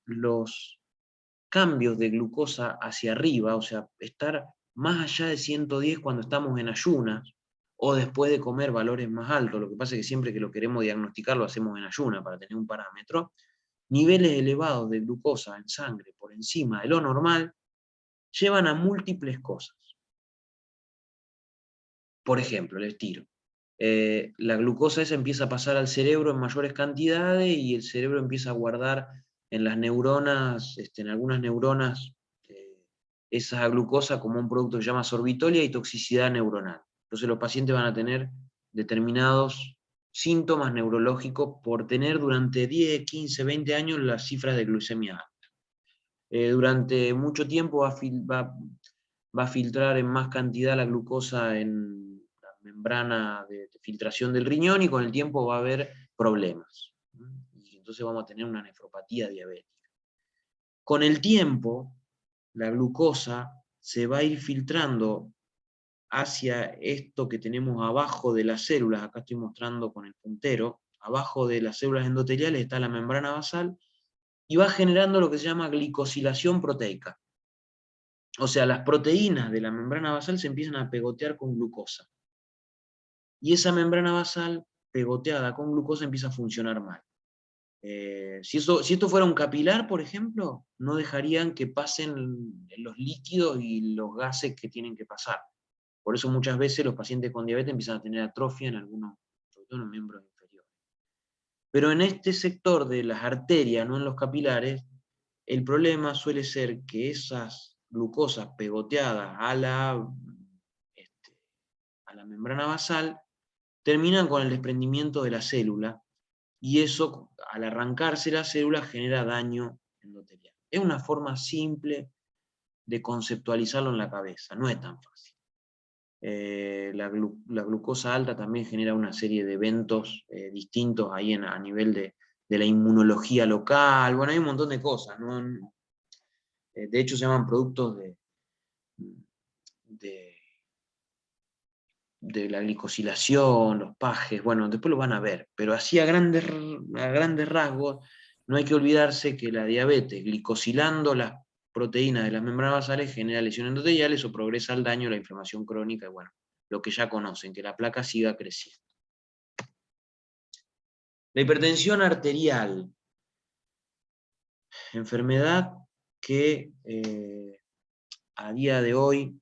los cambios de glucosa hacia arriba, o sea, estar más allá de 110 cuando estamos en ayunas, o después de comer valores más altos, lo que pasa es que siempre que lo queremos diagnosticar lo hacemos en ayuna para tener un parámetro, niveles elevados de glucosa en sangre por encima de lo normal, llevan a múltiples cosas. Por ejemplo, les tiro. La glucosa esa empieza a pasar al cerebro en mayores cantidades y el cerebro empieza a guardar en las neuronas, en algunas neuronas, esa glucosa como un producto que se llama sorbitolia y toxicidad neuronal. Entonces los pacientes van a tener determinados síntomas neurológicos por tener durante 10, 15, 20 años las cifras de glucemia alta. Durante mucho tiempo va a filtrar en más cantidad la glucosa en la membrana de filtración del riñón y con el tiempo va a haber problemas. Y entonces vamos a tener una nefropatía diabética. Con el tiempo, la glucosa se va a ir filtrando hacia esto que tenemos abajo de las células, acá estoy mostrando con el puntero, abajo de las células endoteliales está la membrana basal, y va generando lo que se llama glicosilación proteica. O sea, las proteínas de la membrana basal se empiezan a pegotear con glucosa. Y esa membrana basal pegoteada con glucosa empieza a funcionar mal. Si esto fuera un capilar, por ejemplo, no dejarían que pasen los líquidos y los gases que tienen que pasar. Por eso muchas veces los pacientes con diabetes empiezan a tener atrofia en algunos, sobre todo en los miembros inferiores. Pero en este sector de las arterias, no en los capilares, el problema suele ser que esas glucosas pegoteadas a la membrana basal terminan con el desprendimiento de la célula, y eso, al arrancarse la célula, genera daño endotelial. Es una forma simple de conceptualizarlo en la cabeza, no es tan fácil. La glucosa alta también genera una serie de eventos distintos ahí a nivel de la inmunología local, bueno, hay un montón de cosas, ¿no? De hecho se llaman productos de la glicosilación, los pajes, bueno, después lo van a ver, pero así a grandes rasgos, no hay que olvidarse que la diabetes, glicosilando las proteínas de las membranas basales, genera lesiones endoteliales o progresa al daño, la inflamación crónica, y bueno, lo que ya conocen, que la placa siga creciendo. La hipertensión arterial, enfermedad que a día de hoy,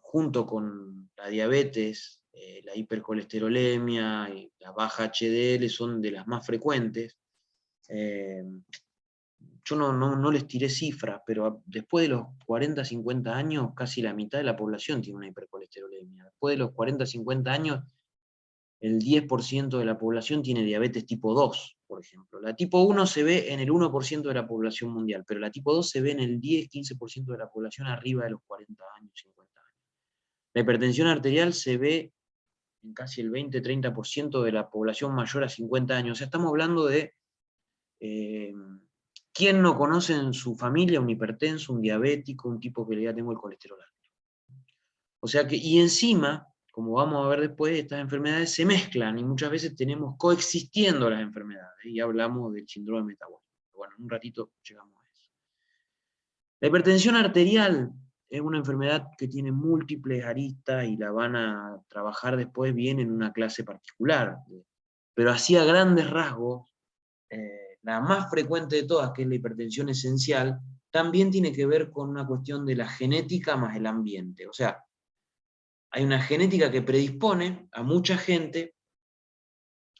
junto con la diabetes, la hipercolesterolemia y la baja HDL son de las más frecuentes. Yo no les tiré cifras, pero después de los 40, 50 años, casi la mitad de la población tiene una hipercolesterolemia. Después de los 40, 50 años, el 10% de la población tiene diabetes tipo 2, por ejemplo. La tipo 1 se ve en el 1% de la población mundial, pero la tipo 2 se ve en el 10, 15% de la población arriba de los 40 años, 50 años. La hipertensión arterial se ve en casi el 20, 30% de la población mayor a 50 años. O sea, estamos hablando de ¿quién no conoce en su familia un hipertenso, un diabético, un tipo que ya tengo el colesterol alto? O sea que, y encima, como vamos a ver después, estas enfermedades se mezclan y muchas veces tenemos coexistiendo las enfermedades, y hablamos del síndrome metabólico. Bueno, en un ratito llegamos a eso. La hipertensión arterial es una enfermedad que tiene múltiples aristas y la van a trabajar después bien en una clase particular. Pero así a grandes rasgos, la más frecuente de todas, que es la hipertensión esencial, también tiene que ver con una cuestión de la genética más el ambiente. O sea, hay una genética que predispone a mucha gente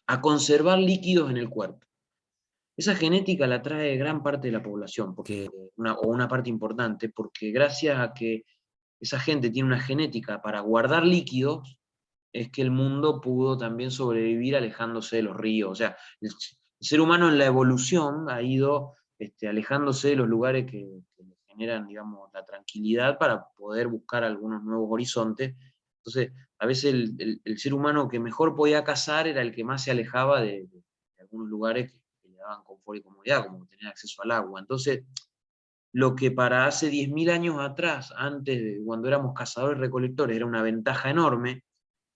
a conservar líquidos en el cuerpo. Esa genética la trae gran parte de la población, o una parte importante, porque gracias a que esa gente tiene una genética para guardar líquidos, es que el mundo pudo también sobrevivir alejándose de los ríos. O sea, el ser humano en la evolución ha ido alejándose de los lugares que le generan, digamos, la tranquilidad para poder buscar algunos nuevos horizontes. Entonces, a veces el ser humano que mejor podía cazar era el que más se alejaba de algunos lugares que le daban confort y comodidad, como tener acceso al agua. Entonces, lo que para hace 10.000 años atrás, antes de cuando éramos cazadores recolectores, era una ventaja enorme,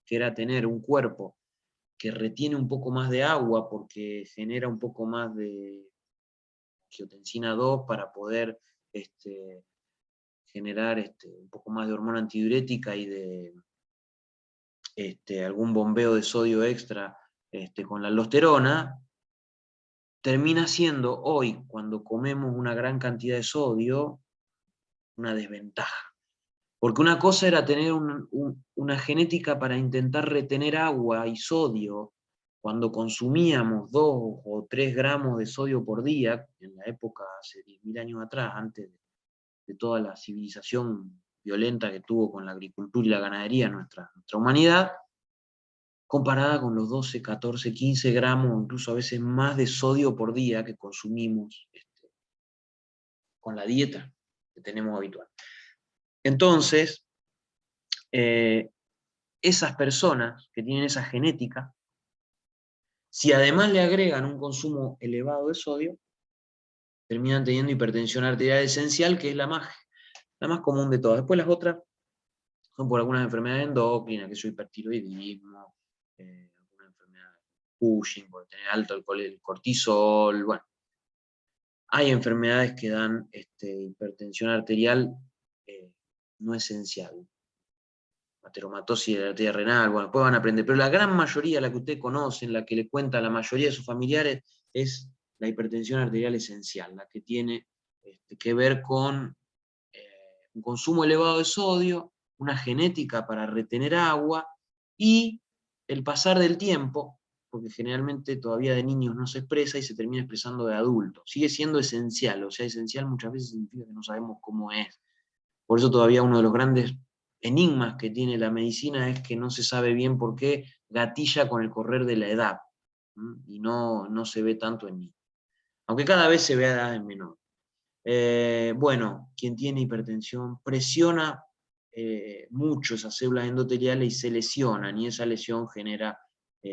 que era tener un cuerpo que retiene un poco más de agua porque genera un poco más de angiotensina 2 para poder generar un poco más de hormona antidiurética y de algún bombeo de sodio extra con la aldosterona, termina siendo hoy, cuando comemos una gran cantidad de sodio, una desventaja. Porque una cosa era tener una genética para intentar retener agua y sodio cuando consumíamos 2 o 3 gramos de sodio por día, en la época hace 10.000 años atrás, antes de toda la civilización violenta que tuvo con la agricultura y la ganadería nuestra humanidad, comparada con los 12, 14, 15 gramos, incluso a veces más de sodio por día que consumimos con la dieta que tenemos habitual. Entonces, esas personas que tienen esa genética, si además le agregan un consumo elevado de sodio, terminan teniendo hipertensión arterial esencial, que es la más común de todas. Después las otras son por algunas enfermedades endocrinas, que es hipertiroidismo, alguna enfermedad de Cushing, por tener alto el cortisol, bueno. Hay enfermedades que dan hipertensión arterial no esencial. Ateromatosis de la arteria renal, bueno, después van a aprender, pero la gran mayoría, la que usted conoce, la que le cuenta a la mayoría de sus familiares, es la hipertensión arterial esencial, la que tiene que ver con un consumo elevado de sodio, una genética para retener agua y el pasar del tiempo, porque generalmente todavía de niños no se expresa y se termina expresando de adultos. Sigue siendo esencial, o sea, esencial muchas veces significa que no sabemos cómo es. Por eso todavía uno de los grandes enigmas que tiene la medicina es que no se sabe bien por qué gatilla con el correr de la edad, y no se ve tanto en niños. Aunque cada vez se ve a edades menores. Bueno, quien tiene hipertensión presiona mucho esas células endoteliales y se lesionan, y esa lesión genera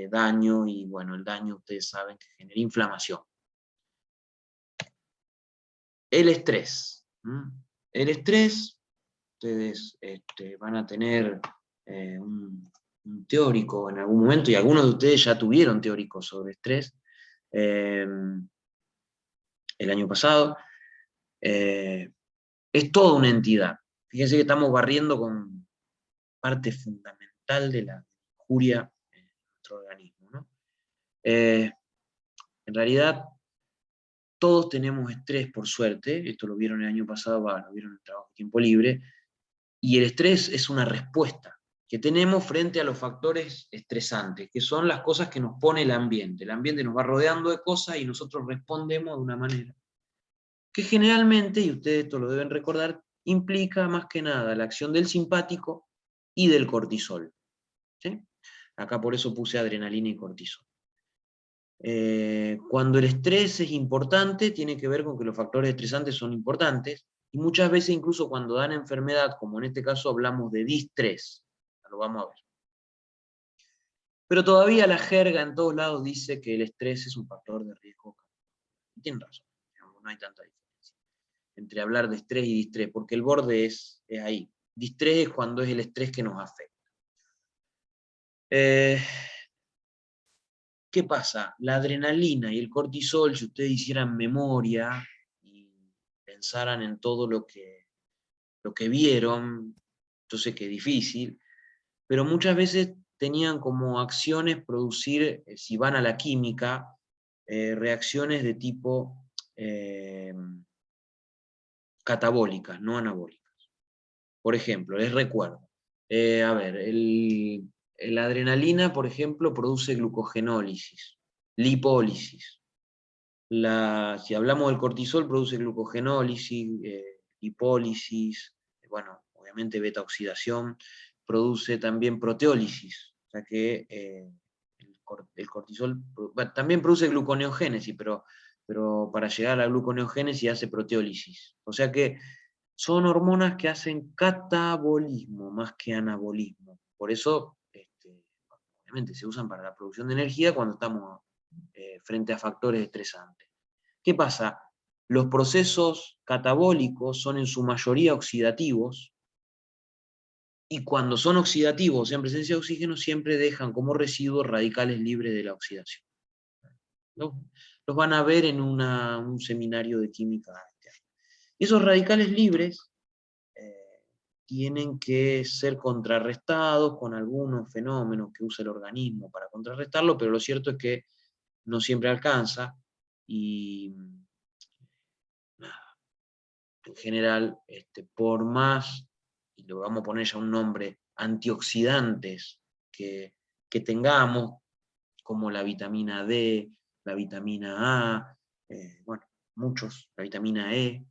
daño, y bueno, el daño ustedes saben que genera inflamación. El estrés. El estrés, ustedes van a tener un teórico en algún momento, y algunos de ustedes ya tuvieron teóricos sobre estrés el año pasado. Es toda una entidad. Fíjense que estamos barriendo con parte fundamental de la injuria en nuestro organismo, ¿no? En realidad, todos tenemos estrés, por suerte. Esto lo vieron el año pasado, lo vieron en el trabajo de tiempo libre. Y el estrés es una respuesta que tenemos frente a los factores estresantes, que son las cosas que nos pone el ambiente. El ambiente nos va rodeando de cosas y nosotros respondemos de una manera que generalmente, y ustedes esto lo deben recordar, implica más que nada la acción del simpático y del cortisol. ¿Sí? Acá por eso puse adrenalina y cortisol. Cuando el estrés es importante, tiene que ver con que los factores estresantes son importantes, y muchas veces incluso cuando dan enfermedad, como en este caso hablamos de distrés, lo vamos a ver. Pero todavía la jerga en todos lados dice que el estrés es un factor de riesgo. Y tienen razón, no hay tanta diferencia entre hablar de estrés y distrés, porque el borde es ahí. Distrés es cuando es el estrés que nos afecta. ¿Qué pasa? La adrenalina y el cortisol, si ustedes hicieran memoria y pensaran en todo lo que vieron, yo sé que es difícil, pero muchas veces tenían como acciones producir, si van a la química, reacciones de tipo catabólicas, no anabólicas. Por ejemplo, les recuerdo, A ver, la adrenalina, por ejemplo, produce glucogenólisis, lipólisis. Si hablamos del cortisol, produce glucogenólisis, lipólisis, bueno, obviamente beta-oxidación, produce también proteólisis, o sea que el cortisol bueno, también produce gluconeogénesis, pero para llegar a la gluconeogénesis hace proteólisis. O sea que son hormonas que hacen catabolismo más que anabolismo. Por eso, obviamente, se usan para la producción de energía cuando estamos frente a factores estresantes. ¿Qué pasa? Los procesos catabólicos son en su mayoría oxidativos, y cuando son oxidativos en presencia de oxígeno siempre dejan como residuos radicales libres de la oxidación. Los van a ver en un seminario de química. Esos radicales libres tienen que ser contrarrestados con algunos fenómenos que usa el organismo para contrarrestarlo, pero lo cierto es que no siempre alcanza, y nada, en general, por más, y le vamos a poner ya un nombre, antioxidantes que tengamos, como la vitamina D, la vitamina A, bueno, muchos, la vitamina E,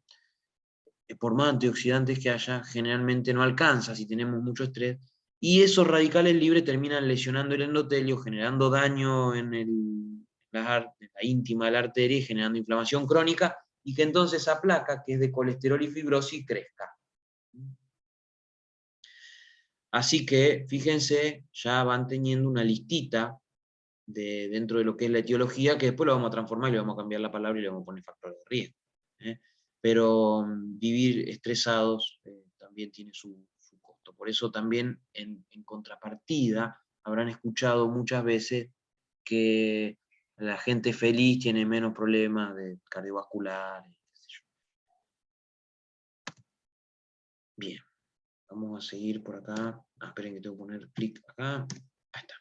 por más antioxidantes que haya, generalmente no alcanza si tenemos mucho estrés, y esos radicales libres terminan lesionando el endotelio, generando daño en la íntima de la arteria y generando inflamación crónica, y que entonces esa placa, que es de colesterol y fibrosis, crezca. Así que, fíjense, ya van teniendo una listita dentro de lo que es la etiología, que después lo vamos a transformar y le vamos a cambiar la palabra y le vamos a poner factores de riesgo. Pero vivir estresados también tiene su costo. Por eso también, en contrapartida, habrán escuchado muchas veces que la gente feliz tiene menos problemas de cardiovasculares, qué sé yo. Bien, vamos a seguir por acá. Esperen que tengo que poner clic acá. Ahí está.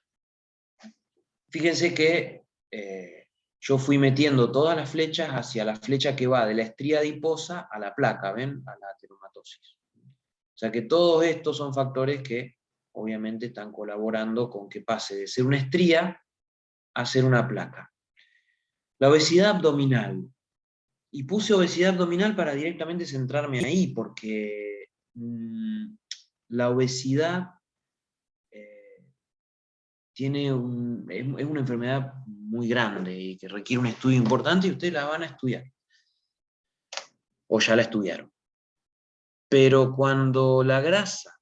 Fíjense que yo fui metiendo todas las flechas hacia la flecha que va de la estría adiposa a la placa, ¿ven? A la ateromatosis. O sea que todos estos son factores que obviamente están colaborando con que pase de ser una estría a ser una placa. La obesidad abdominal. Y puse obesidad abdominal para directamente centrarme ahí, porque la obesidad es una enfermedad muy grande y que requiere un estudio importante, y ustedes la van a estudiar. O ya la estudiaron. Pero cuando la grasa,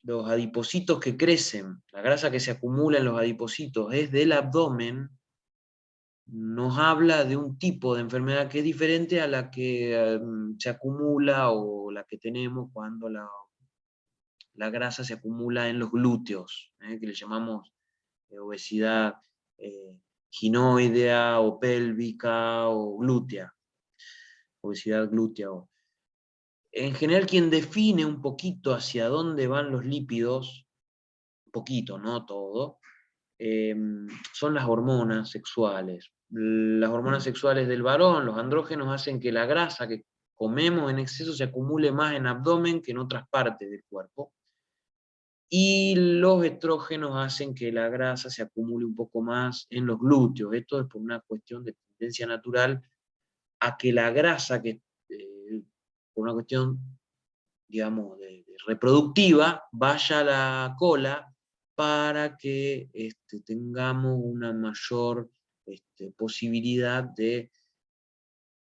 los adipocitos que crecen, la grasa que se acumula en los adipocitos es del abdomen, nos habla de un tipo de enfermedad que es diferente a la que se acumula o la que tenemos cuando la grasa se acumula en los glúteos, que le llamamos obesidad ginoidea o pélvica o glútea, obesidad glútea. En general, quien define un poquito hacia dónde van los lípidos, un poquito, no todo, son las hormonas sexuales. Las hormonas sexuales del varón, los andrógenos, hacen que la grasa que comemos en exceso se acumule más en abdomen que en otras partes del cuerpo. Y los estrógenos hacen que la grasa se acumule un poco más en los glúteos. Esto es por una cuestión de tendencia natural a que la grasa, por una cuestión, digamos, de reproductiva, vaya a la cola para que tengamos una mayor posibilidad de,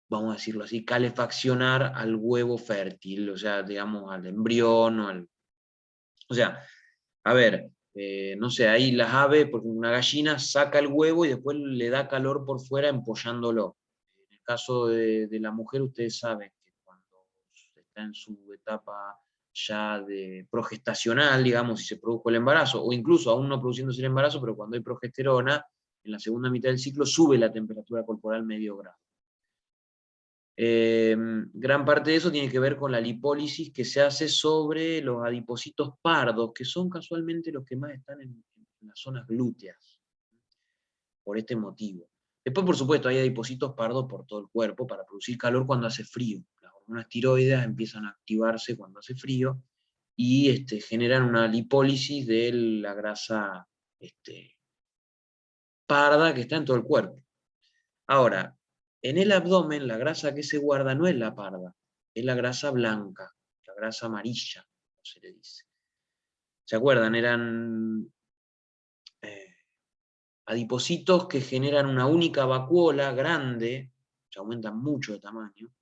vamos a decirlo así, calefaccionar al huevo fértil, o sea, digamos, al embrión, o sea, a ver, no sé, ahí las aves, porque una gallina saca el huevo y después le da calor por fuera empollándolo. En el caso de la mujer, ustedes saben que cuando está en su etapa ya de progestacional, digamos, si se produjo el embarazo, o incluso aún no produciéndose el embarazo, pero cuando hay progesterona, en la segunda mitad del ciclo sube la temperatura corporal medio grado. Gran parte de eso tiene que ver con la lipólisis que se hace sobre los adipocitos pardos, que son casualmente los que más están en las zonas glúteas, por este motivo. Después, por supuesto, hay adipocitos pardos por todo el cuerpo para producir calor cuando hace frío. Las hormonas tiroides empiezan a activarse cuando hace frío, y generan una lipólisis de la grasa parda que está en todo el cuerpo. Ahora, en el abdomen la grasa que se guarda no es la parda, es la grasa blanca, la grasa amarilla, como se le dice. ¿Se acuerdan? Eran adipocitos que generan una única vacuola grande, se aumentan mucho de tamaño,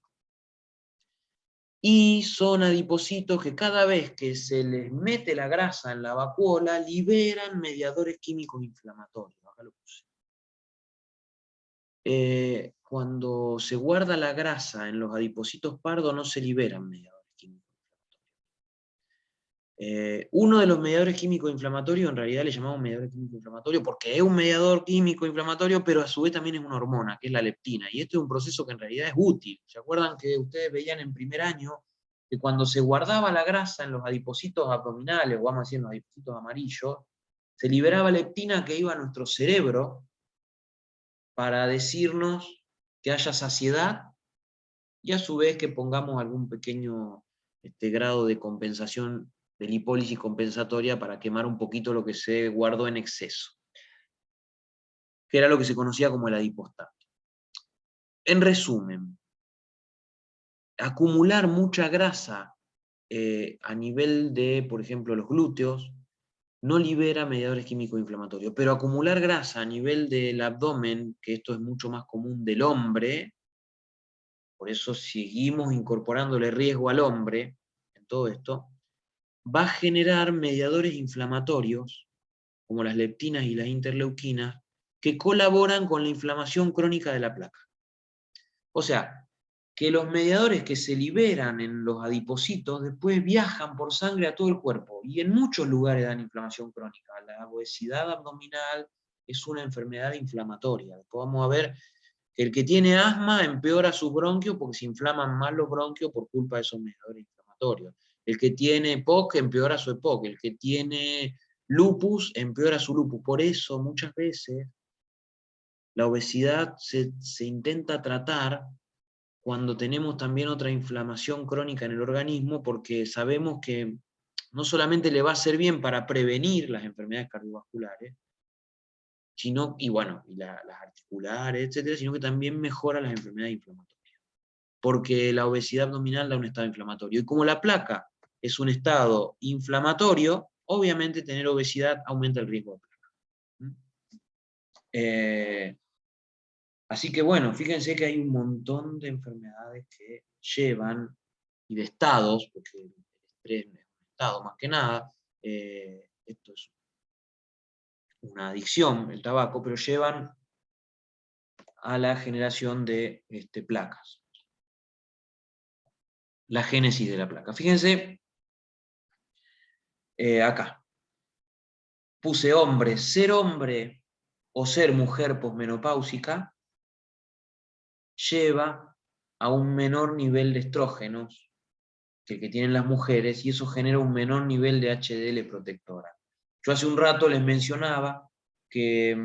y son adipocitos que cada vez que se les mete la grasa en la vacuola, liberan mediadores químicos inflamatorios. Acá lo puse. Cuando se guarda la grasa en los adipocitos pardos, no se liberan mediadores químicos inflamatorios. Uno de los mediadores químicos inflamatorios, en realidad le llamamos mediador químico inflamatorio, porque es un mediador químico inflamatorio, pero a su vez también es una hormona, que es la leptina, y este es un proceso que en realidad es útil. ¿Se acuerdan que ustedes veían en primer año que cuando se guardaba la grasa en los adipocitos abdominales, o vamos a decir en los adipocitos amarillos, se liberaba leptina que iba a nuestro cerebro para decirnos que haya saciedad, y a su vez que pongamos algún pequeño grado de compensación, de lipólisis compensatoria, para quemar un poquito lo que se guardó en exceso, que era lo que se conocía como el adipostato. En resumen, acumular mucha grasa a nivel de, por ejemplo, los glúteos, no libera mediadores químicos inflamatorios, pero acumular grasa a nivel del abdomen, que esto es mucho más común del hombre, por eso seguimos incorporándole riesgo al hombre en todo esto, va a generar mediadores inflamatorios, como las leptinas y las interleuquinas, que colaboran con la inflamación crónica de la placa. O sea, que los mediadores que se liberan en los adipocitos después viajan por sangre a todo el cuerpo, y en muchos lugares dan inflamación crónica. La obesidad abdominal es una enfermedad inflamatoria. Después vamos a ver que el que tiene asma empeora sus bronquios porque se inflaman más los bronquios por culpa de esos mediadores inflamatorios. El que tiene EPOC empeora su EPOC. El que tiene lupus empeora su lupus. Por eso muchas veces la obesidad se intenta tratar cuando tenemos también otra inflamación crónica en el organismo, porque sabemos que no solamente le va a hacer bien para prevenir las enfermedades cardiovasculares, sino, y las articulares, etcétera, sino que también mejora las enfermedades inflamatorias. Porque la obesidad abdominal da un estado inflamatorio. Y como la placa es un estado inflamatorio, obviamente tener obesidad aumenta el riesgo de placa. Así que bueno, fíjense que hay un montón de enfermedades que llevan, y de estados, porque el estrés es un estado más que nada, esto es una adicción, el tabaco, pero llevan a la generación de placas. La génesis de la placa. Fíjense, acá. Puse hombre. Ser hombre o ser mujer posmenopáusica lleva a un menor nivel de estrógenos que el que tienen las mujeres, y eso genera un menor nivel de HDL protectora. Yo hace un rato les mencionaba que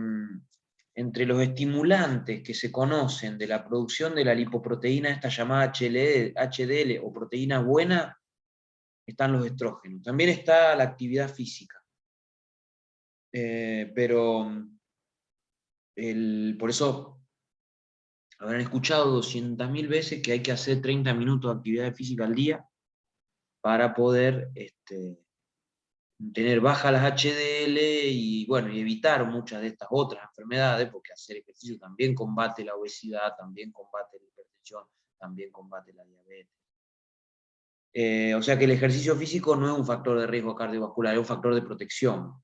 entre los estimulantes que se conocen de la producción de la lipoproteína, esta llamada HDL o proteína buena, están los estrógenos. También está la actividad física. Pero por eso habrán escuchado 200.000 veces que hay que hacer 30 minutos de actividad física al día para poder tener bajas las HDL y evitar muchas de estas otras enfermedades, porque hacer ejercicio también combate la obesidad, también combate la hipertensión, también combate la diabetes. O sea que el ejercicio físico no es un factor de riesgo cardiovascular, es un factor de protección.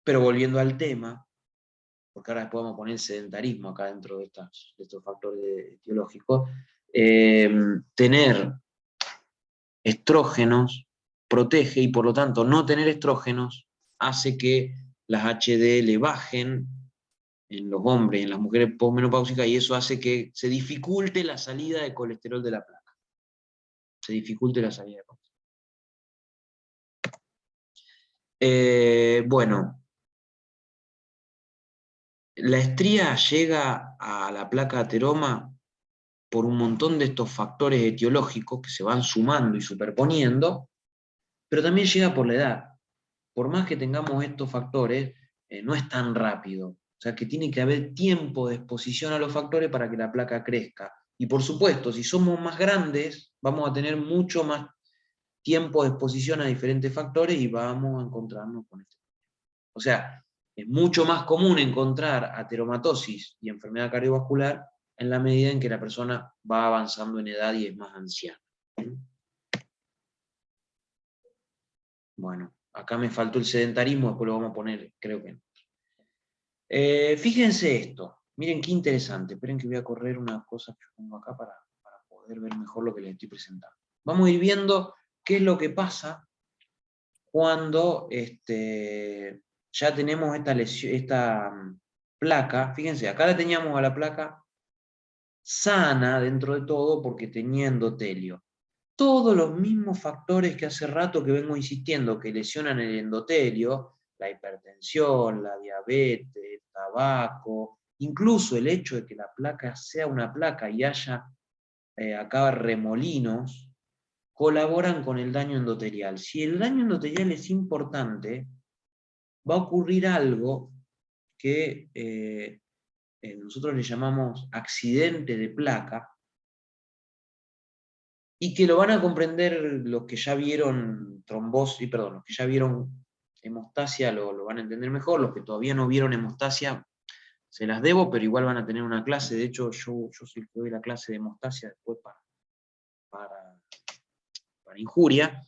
Pero volviendo al tema, porque ahora podemos poner sedentarismo acá dentro de estos factores etiológicos, tener estrógenos protege, y por lo tanto no tener estrógenos hace que las HDL bajen en los hombres y en las mujeres posmenopáusicas, y eso hace que se dificulte la salida de colesterol de la placa. Se dificulte la salida de colesterol. La estría llega a la placa ateroma por un montón de estos factores etiológicos que se van sumando y superponiendo, pero también llega por la edad. Por más que tengamos estos factores, no es tan rápido. O sea que tiene que haber tiempo de exposición a los factores para que la placa crezca. Y por supuesto, si somos más grandes, vamos a tener mucho más tiempo de exposición a diferentes factores y vamos a encontrarnos con esto. O sea, es mucho más común encontrar ateromatosis y enfermedad cardiovascular en la medida en que la persona va avanzando en edad y es más anciana. Bueno, acá me faltó el sedentarismo, después lo vamos a poner, creo que no. Fíjense esto, miren qué interesante. Esperen que voy a correr unas cosas que pongo acá para poder ver mejor lo que les estoy presentando. Vamos a ir viendo qué es lo que pasa cuando ya tenemos esta placa. Fíjense, acá la teníamos a la placa sana dentro de todo porque tenía endotelio. Todos los mismos factores que hace rato que vengo insistiendo que lesionan el endotelio, la hipertensión, la diabetes, el tabaco, incluso el hecho de que la placa sea una placa y haya acá remolinos, colaboran con el daño endotelial. Si el daño endotelial es importante, va a ocurrir algo que nosotros le llamamos accidente de placa, y que lo van a comprender los que ya vieron trombosis, perdón, los que ya vieron hemostasia lo van a entender mejor, los que todavía no vieron hemostasia se las debo, pero igual van a tener una clase. De hecho yo soy el que doy la clase de hemostasia después para injuria.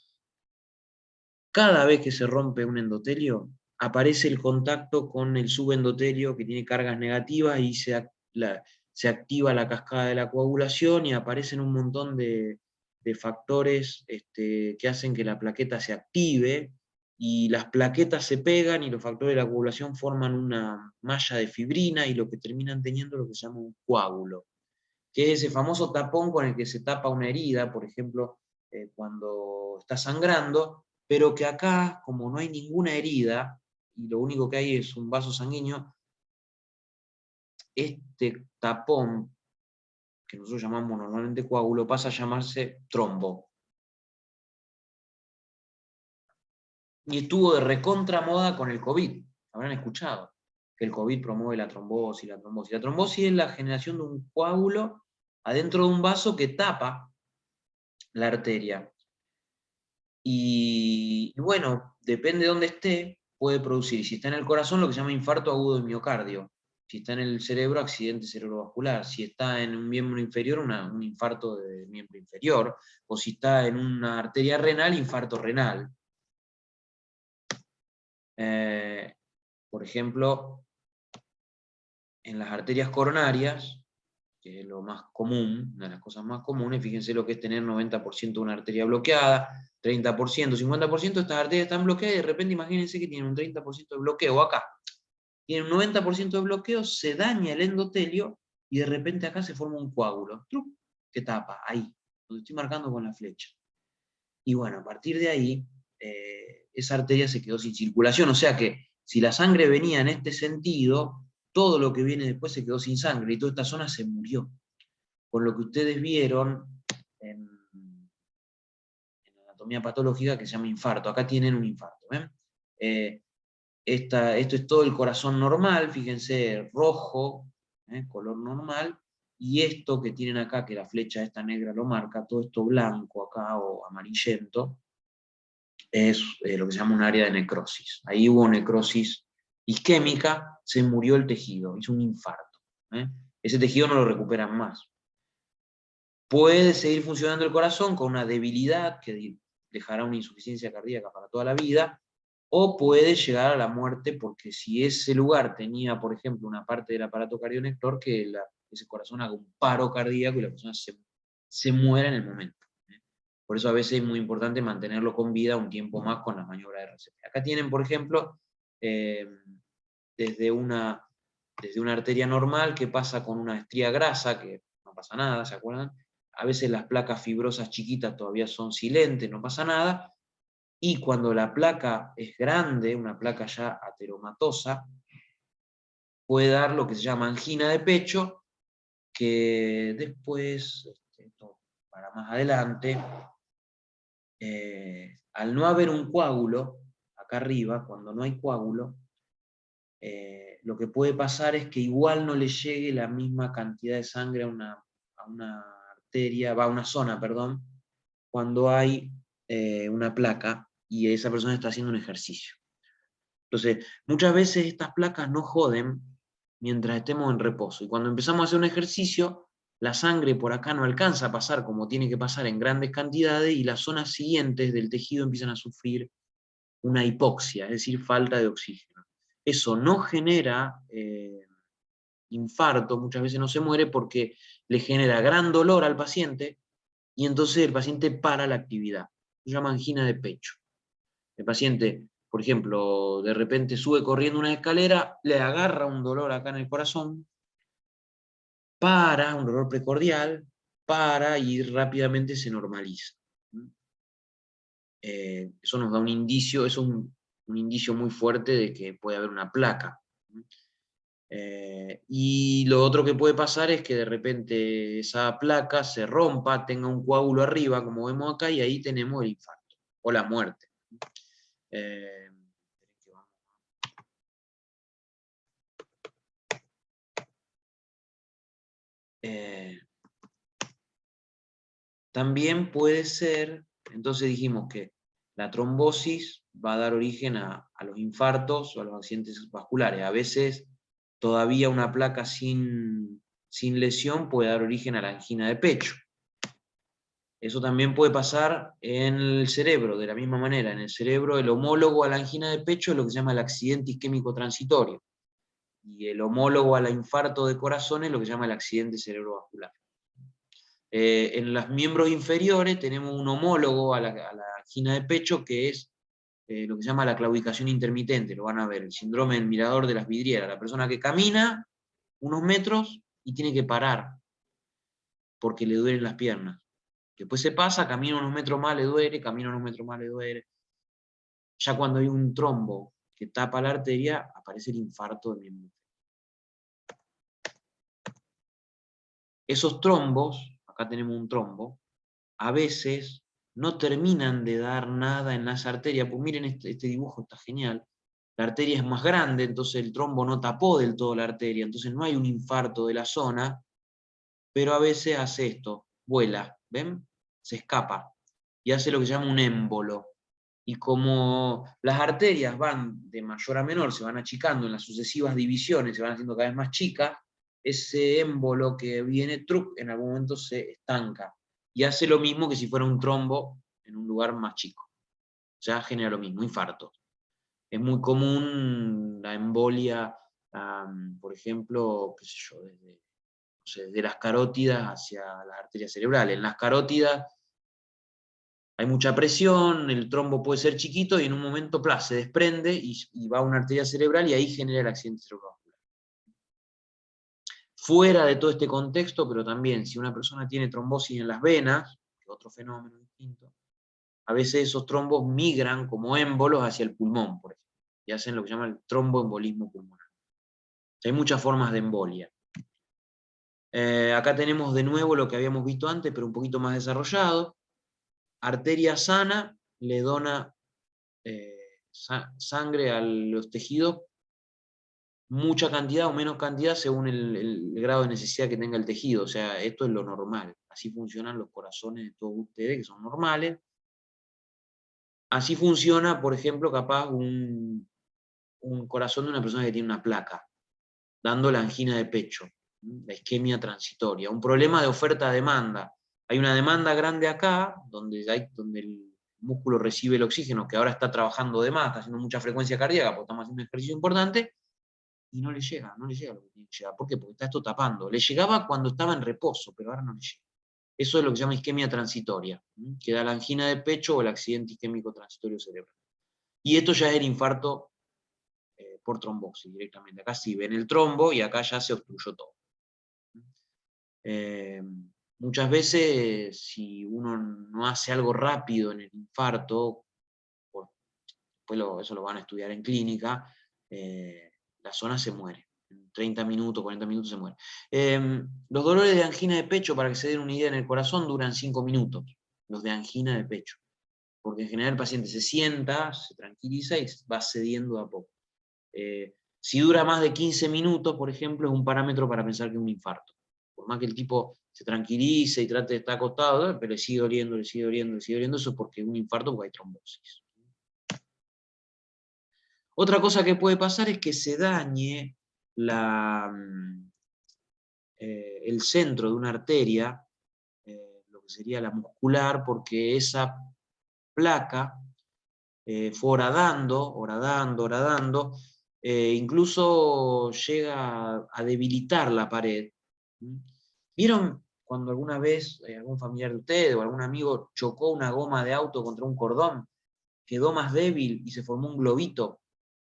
Cada vez que se rompe un endotelio, aparece el contacto con el subendotelio que tiene cargas negativas y se activa la cascada de la coagulación y aparecen un montón de factores que hacen que la plaqueta se active, y las plaquetas se pegan y los factores de la coagulación forman una malla de fibrina y lo que terminan teniendo es lo que se llama un coágulo, que es ese famoso tapón con el que se tapa una herida, por ejemplo, cuando está sangrando, pero que acá, como no hay ninguna herida, y lo único que hay es un vaso sanguíneo, este tapón, que nosotros llamamos normalmente coágulo, pasa a llamarse trombo. Y estuvo de recontra moda con el COVID, habrán escuchado, que el COVID promueve la trombosis. La trombosis es la generación de un coágulo adentro de un vaso que tapa la arteria. Y bueno, depende de dónde esté, puede producir, si está en el corazón, lo que se llama infarto agudo de miocardio; si está en el cerebro, accidente cerebrovascular; si está en un miembro inferior, un infarto de miembro inferior; o si está en una arteria renal, infarto renal. Por ejemplo, en las arterias coronarias, que es lo más común, una de las cosas más comunes, fíjense lo que es tener 90% de una arteria bloqueada, 30%, 50% de estas arterias están bloqueadas, y de repente imagínense que tienen un 30% de bloqueo acá. Tienen un 90% de bloqueo, se daña el endotelio, y de repente acá se forma un coágulo, ¡truc!, que tapa, ahí, donde estoy marcando con la flecha. Y bueno, a partir de ahí, esa arteria se quedó sin circulación, o sea que si la sangre venía en este sentido, todo lo que viene después se quedó sin sangre, y toda esta zona se murió. Con lo que ustedes vieron en anatomía patológica, que se llama infarto. Acá tienen un infarto. Esto es todo el corazón normal, fíjense, rojo, color normal, y esto que tienen acá, que la flecha esta negra lo marca, todo esto blanco acá o amarillento, es lo que se llama un área de necrosis. Ahí hubo necrosis isquémica, se murió el tejido, hizo un infarto. Ese tejido no lo recuperan más. Puede seguir funcionando el corazón con una debilidad que dejará una insuficiencia cardíaca para toda la vida, o puede llegar a la muerte, porque si ese lugar tenía, por ejemplo, una parte del aparato cardionector, que ese corazón haga un paro cardíaco y la persona se muera en el momento. Por eso a veces es muy importante mantenerlo con vida un tiempo más con las maniobras de RCP. Acá tienen, por ejemplo, desde una arteria normal que pasa con una estría grasa, que no pasa nada, ¿se acuerdan? A veces las placas fibrosas chiquitas todavía son silentes, no pasa nada, y cuando la placa es grande, una placa ya ateromatosa, puede dar lo que se llama angina de pecho, que después, esto para más adelante, al no haber un coágulo, acá arriba, cuando no hay coágulo, lo que puede pasar es que igual no le llegue la misma cantidad de sangre a una arteria, a una zona, perdón, cuando hay una placa y esa persona está haciendo un ejercicio. Entonces, muchas veces estas placas no joden mientras estemos en reposo. Y cuando empezamos a hacer un ejercicio, la sangre por acá no alcanza a pasar como tiene que pasar en grandes cantidades y las zonas siguientes del tejido empiezan a sufrir una hipoxia, es decir, falta de oxígeno. Eso no genera infarto, muchas veces no se muere porque le genera gran dolor al paciente y entonces el paciente para la actividad. Se llama angina de pecho. El paciente, por ejemplo, de repente sube corriendo una escalera, le agarra un dolor acá en el corazón, un dolor precordial, y rápidamente se normaliza. Eso nos da un indicio, eso es un indicio muy fuerte de que puede haber una placa. Y lo otro que puede pasar es que de repente esa placa se rompa, tenga un coágulo arriba, como vemos acá, y ahí tenemos el infarto o la muerte. También puede ser, entonces dijimos que la trombosis va a dar origen a los infartos o a los accidentes vasculares. A veces todavía una placa sin lesión puede dar origen a la angina de pecho. Eso también puede pasar en el cerebro, de la misma manera. En el cerebro el homólogo a la angina de pecho es lo que se llama el accidente isquémico transitorio. Y el homólogo al infarto de corazón es lo que se llama el accidente cerebrovascular. En los miembros inferiores tenemos un homólogo a la angina de pecho que es lo que se llama la claudicación intermitente, lo van a ver, el síndrome del mirador de las vidrieras, la persona que camina unos metros y tiene que parar porque le duelen las piernas. Después se pasa, camina unos metros más, le duele, camina unos metros más, le duele. Ya cuando hay un trombo que tapa la arteria, aparece el infarto del miembro. Esos trombos, acá tenemos un trombo, a veces no terminan de dar nada en las arterias, pues miren este dibujo está genial, la arteria es más grande, entonces el trombo no tapó del todo la arteria, entonces no hay un infarto de la zona, pero a veces hace esto, vuela, ¿ven? Se escapa, y hace lo que se llama un émbolo. Y como las arterias van de mayor a menor, se van achicando en las sucesivas divisiones, se van haciendo cada vez más chicas, ese émbolo que viene, en algún momento se estanca. Y hace lo mismo que si fuera un trombo en un lugar más chico. Ya genera lo mismo, infarto. Es muy común la embolia, por ejemplo, qué sé yo, desde las carótidas hacia las arterias cerebrales. En las carótidas hay mucha presión, el trombo puede ser chiquito y en un momento se desprende y va a una arteria cerebral y ahí genera el accidente cerebrovascular. Fuera de todo este contexto, pero también si una persona tiene trombosis en las venas, que es otro fenómeno distinto, a veces esos trombos migran como émbolos hacia el pulmón, por ejemplo, y hacen lo que se llama el tromboembolismo pulmonar. Hay muchas formas de embolia. Acá tenemos de nuevo lo que habíamos visto antes, pero un poquito más desarrollado. Arteria sana le dona sangre a los tejidos, mucha cantidad o menos cantidad según el grado de necesidad que tenga el tejido. O sea, esto es lo normal. Así funcionan los corazones de todos ustedes, que son normales. Así funciona, por ejemplo, capaz un corazón de una persona que tiene una placa, dando la angina de pecho, la isquemia transitoria. Un problema de oferta-demanda. Hay una demanda grande acá, donde el músculo recibe el oxígeno, que ahora está trabajando de más, está haciendo mucha frecuencia cardíaca, porque estamos haciendo un ejercicio importante, y no le llega lo que tiene que llegar. ¿Por qué? Porque está esto tapando. Le llegaba cuando estaba en reposo, pero ahora no le llega. Eso es lo que se llama isquemia transitoria, que da la angina de pecho o el accidente isquémico transitorio cerebral. Y esto ya es el infarto por trombosis directamente. Acá sí ven el trombo y acá ya se obstruyó todo. Muchas veces, si uno no hace algo rápido en el infarto, después eso lo van a estudiar en clínica, la zona se muere. En 30 minutos, 40 minutos se muere. Los dolores de angina de pecho, para que se den una idea en el corazón, duran 5 minutos, los de angina de pecho. Porque en general el paciente se sienta, se tranquiliza y va cediendo a poco. Si dura más de 15 minutos, por ejemplo, es un parámetro para pensar que es un infarto. Por más que el tipo se tranquilice y trate de estar acostado, pero le sigue doliendo, le sigue doliendo, le sigue doliendo, eso es porque es un infarto, porque hay trombosis. Otra cosa que puede pasar es que se dañe el centro de una arteria, lo que sería la muscular, porque esa placa fue horadando, incluso llega a debilitar la pared. ¿Vieron cuando alguna vez algún familiar de ustedes o algún amigo chocó una goma de auto contra un cordón, quedó más débil y se formó un globito?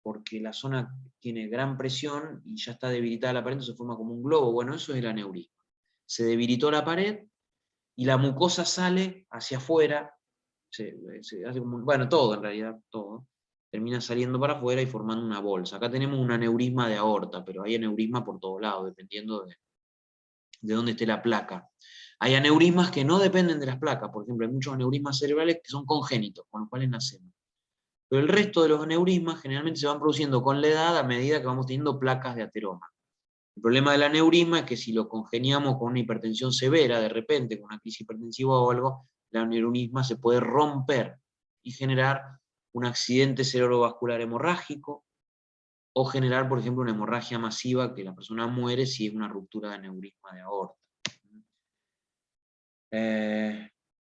Porque la zona tiene gran presión y ya está debilitada la pared, entonces se forma como un globo. Bueno, eso es el aneurisma. Se debilitó la pared y la mucosa sale hacia afuera, se hace como bueno, todo en realidad, todo, termina saliendo para afuera y formando una bolsa. Acá tenemos un aneurisma de aorta, pero hay aneurisma por todos lados, dependiendo de dónde esté la placa. Hay aneurismas que no dependen de las placas, por ejemplo, hay muchos aneurismas cerebrales que son congénitos, con los cuales nacemos. Pero el resto de los aneurismas generalmente se van produciendo con la edad a medida que vamos teniendo placas de ateroma. El problema del aneurisma es que si lo congeniamos con una hipertensión severa, de repente, con una crisis hipertensiva o algo, el aneurisma se puede romper y generar un accidente cerebrovascular hemorrágico, o generar, por ejemplo, una hemorragia masiva que la persona muere si es una ruptura de aneurisma de aorta.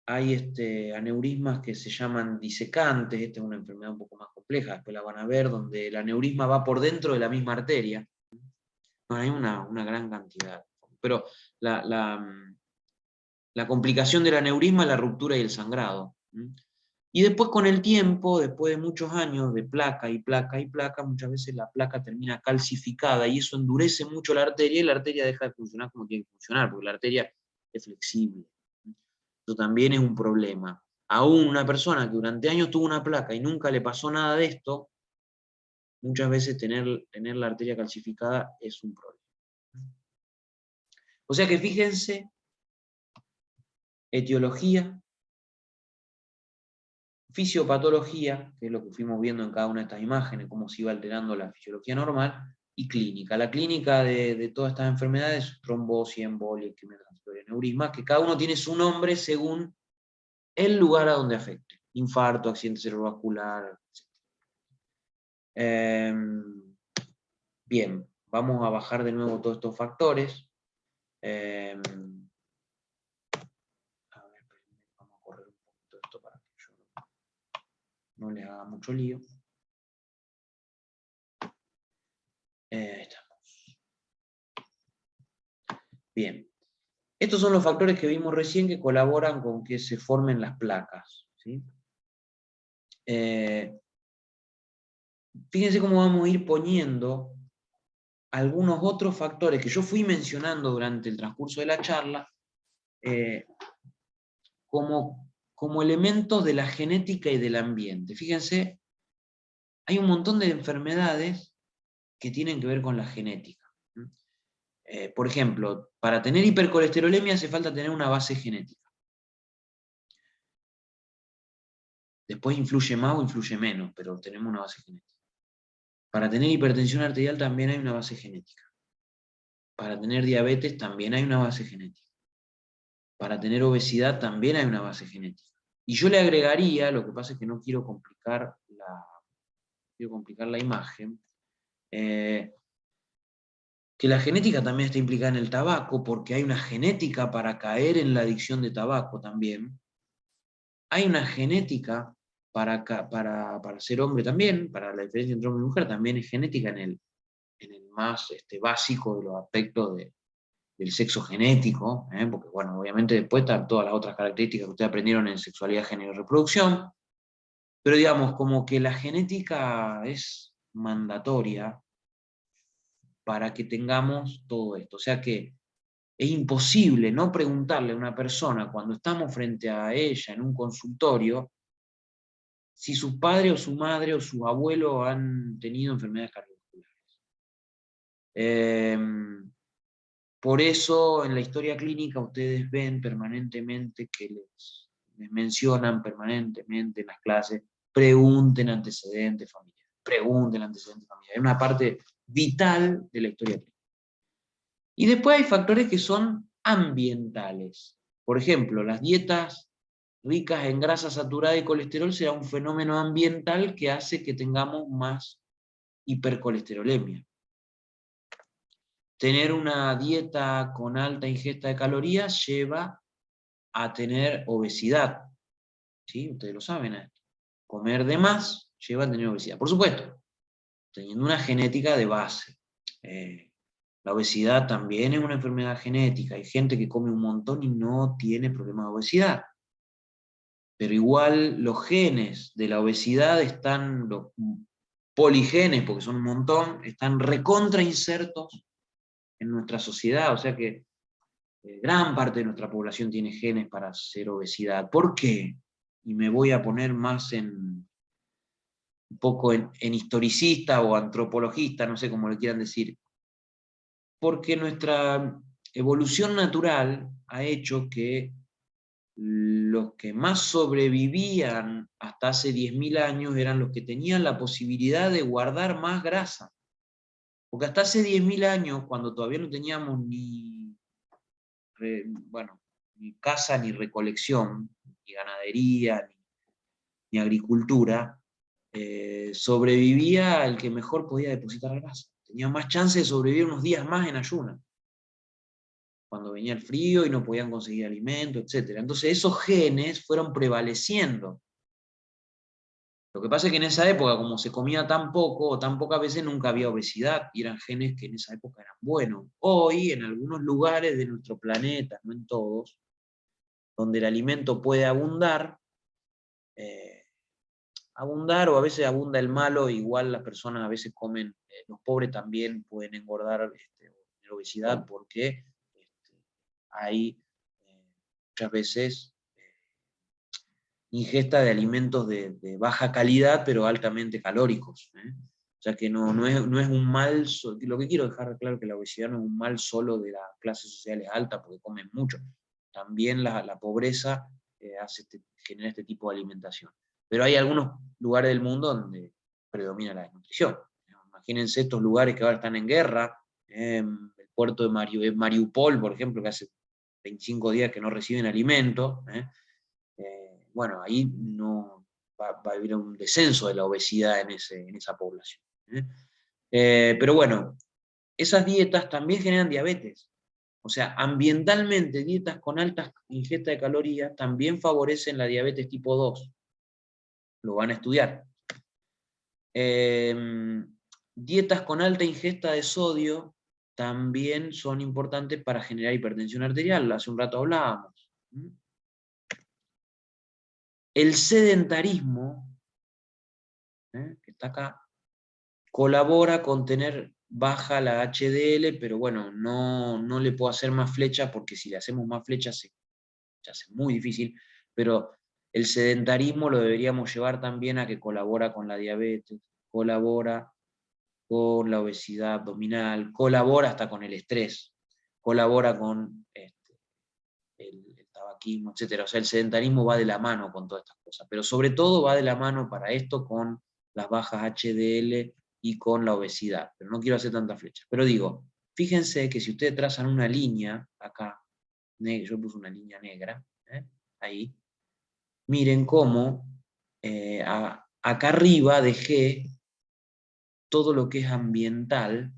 Hay aneurismas que se llaman disecantes, esta es una enfermedad un poco más compleja, después la van a ver, donde el aneurisma va por dentro de la misma arteria. Bueno, hay una gran cantidad. Pero la complicación del aneurisma es la ruptura y el sangrado. Y después con el tiempo, después de muchos años de placa y placa y placa, muchas veces la placa termina calcificada y eso endurece mucho la arteria y la arteria deja de funcionar como tiene que funcionar, porque la arteria es flexible. Eso también es un problema. Aún una persona que durante años tuvo una placa y nunca le pasó nada de esto, muchas veces tener la arteria calcificada es un problema. O sea que fíjense, etiología, fisiopatología, que es lo que fuimos viendo en cada una de estas imágenes, cómo se iba alterando la fisiología normal, y clínica. La clínica de todas estas enfermedades, trombosis, embolia, isquemia transitoria, aneurisma, que cada uno tiene su nombre según el lugar a donde afecte. Infarto, accidente cerebrovascular, etc. Bien, vamos a bajar de nuevo todos estos factores. A ver, vamos a correr un poquito esto para que yo no les haga mucho lío. Ahí estamos. Bien. Estos son los factores que vimos recién que colaboran con que se formen las placas, ¿sí? Fíjense cómo vamos a ir poniendo algunos otros factores que yo fui mencionando durante el transcurso de la charla como elementos de la genética y del ambiente. Fíjense, hay un montón de enfermedades que tienen que ver con la genética. Por ejemplo, para tener hipercolesterolemia hace falta tener una base genética. Después influye más o influye menos, pero tenemos una base genética. Para tener hipertensión arterial también hay una base genética. Para tener diabetes también hay una base genética. Para tener obesidad también hay una base genética. Y yo le agregaría, lo que pasa es que no quiero complicar la imagen, que la genética también está implicada en el tabaco, porque hay una genética para caer en la adicción de tabaco también. Hay una genética para ser hombre también, para la diferencia entre hombre y mujer, también es genética en el más básico de los aspectos del sexo genético, porque bueno, obviamente después están todas las otras características que ustedes aprendieron en sexualidad, género y reproducción, pero digamos, como que la genética es mandatoria para que tengamos todo esto. O sea que es imposible no preguntarle a una persona cuando estamos frente a ella en un consultorio si su padre o su madre o su abuelo han tenido enfermedades cardiovasculares. Por eso en la historia clínica ustedes ven permanentemente que les mencionan permanentemente en las clases, pregunten antecedentes familiares, pregunten antecedentes familiares. Es una parte vital de la historia clínica. Y después hay factores que son ambientales. Por ejemplo, las dietas ricas en grasa saturada y colesterol será un fenómeno ambiental que hace que tengamos más hipercolesterolemia. Tener una dieta con alta ingesta de calorías lleva a tener obesidad. ¿Sí? Ustedes lo saben esto. Comer de más lleva a tener obesidad. Por supuesto, teniendo una genética de base. La obesidad también es una enfermedad genética. Hay gente que come un montón y no tiene problemas de obesidad. Pero igual los genes de la obesidad están, los poligenes, porque son un montón, están recontra insertos en nuestra sociedad. O sea que gran parte de nuestra población tiene genes para hacer obesidad. ¿Por qué? Y me voy a poner más un poco en historicista o antropologista, no sé cómo le quieran decir. Porque nuestra evolución natural ha hecho que los que más sobrevivían hasta hace 10.000 años eran los que tenían la posibilidad de guardar más grasa. Porque hasta hace 10.000 años, cuando todavía no teníamos ni caza, ni recolección, ni ganadería, ni agricultura, sobrevivía el que mejor podía depositar grasa. Tenía más chance de sobrevivir unos días más en ayunas, cuando venía el frío y no podían conseguir alimento, etc. Entonces esos genes fueron prevaleciendo. Lo que pasa es que en esa época, como se comía tan poco o tan pocas veces, nunca había obesidad, y eran genes que en esa época eran buenos. Hoy, en algunos lugares de nuestro planeta, no en todos, donde el alimento puede abundar, o a veces abunda el malo, igual las personas a veces comen, los pobres también pueden engordar, tener obesidad, porque hay muchas veces ingesta de alimentos de baja calidad, pero altamente calóricos. O sea que no es un mal, lo que quiero dejar claro, que la obesidad no es un mal solo de las clases sociales altas, porque comen mucho. También la pobreza genera este tipo de alimentación. Pero hay algunos lugares del mundo donde predomina la desnutrición. Imagínense estos lugares que ahora están en guerra, el puerto de Mariupol, por ejemplo, que hace 25 días que no reciben alimentos. Bueno, ahí no va a haber un descenso de la obesidad en esa población. Pero bueno, esas dietas también generan diabetes. O sea, ambientalmente, dietas con altas ingestas de calorías también favorecen la diabetes tipo 2. Lo van a estudiar. Dietas con alta ingesta de sodio también son importantes para generar hipertensión arterial. Hace un rato hablábamos. El sedentarismo, que está acá, colabora con tener baja la HDL, pero bueno, no le puedo hacer más flecha, porque si le hacemos más flechas se hace muy difícil, pero el sedentarismo lo deberíamos llevar también a que colabora con la diabetes, colabora con la obesidad abdominal, colabora hasta con el estrés, colabora con el tabaquismo, etc. O sea, el sedentarismo va de la mano con todas estas cosas, pero sobre todo va de la mano para esto con las bajas HDL y con la obesidad. Pero no quiero hacer tantas flechas. Pero digo, fíjense que si ustedes trazan una línea acá, yo puse una línea negra, ahí, miren cómo acá arriba dejé todo lo que es ambiental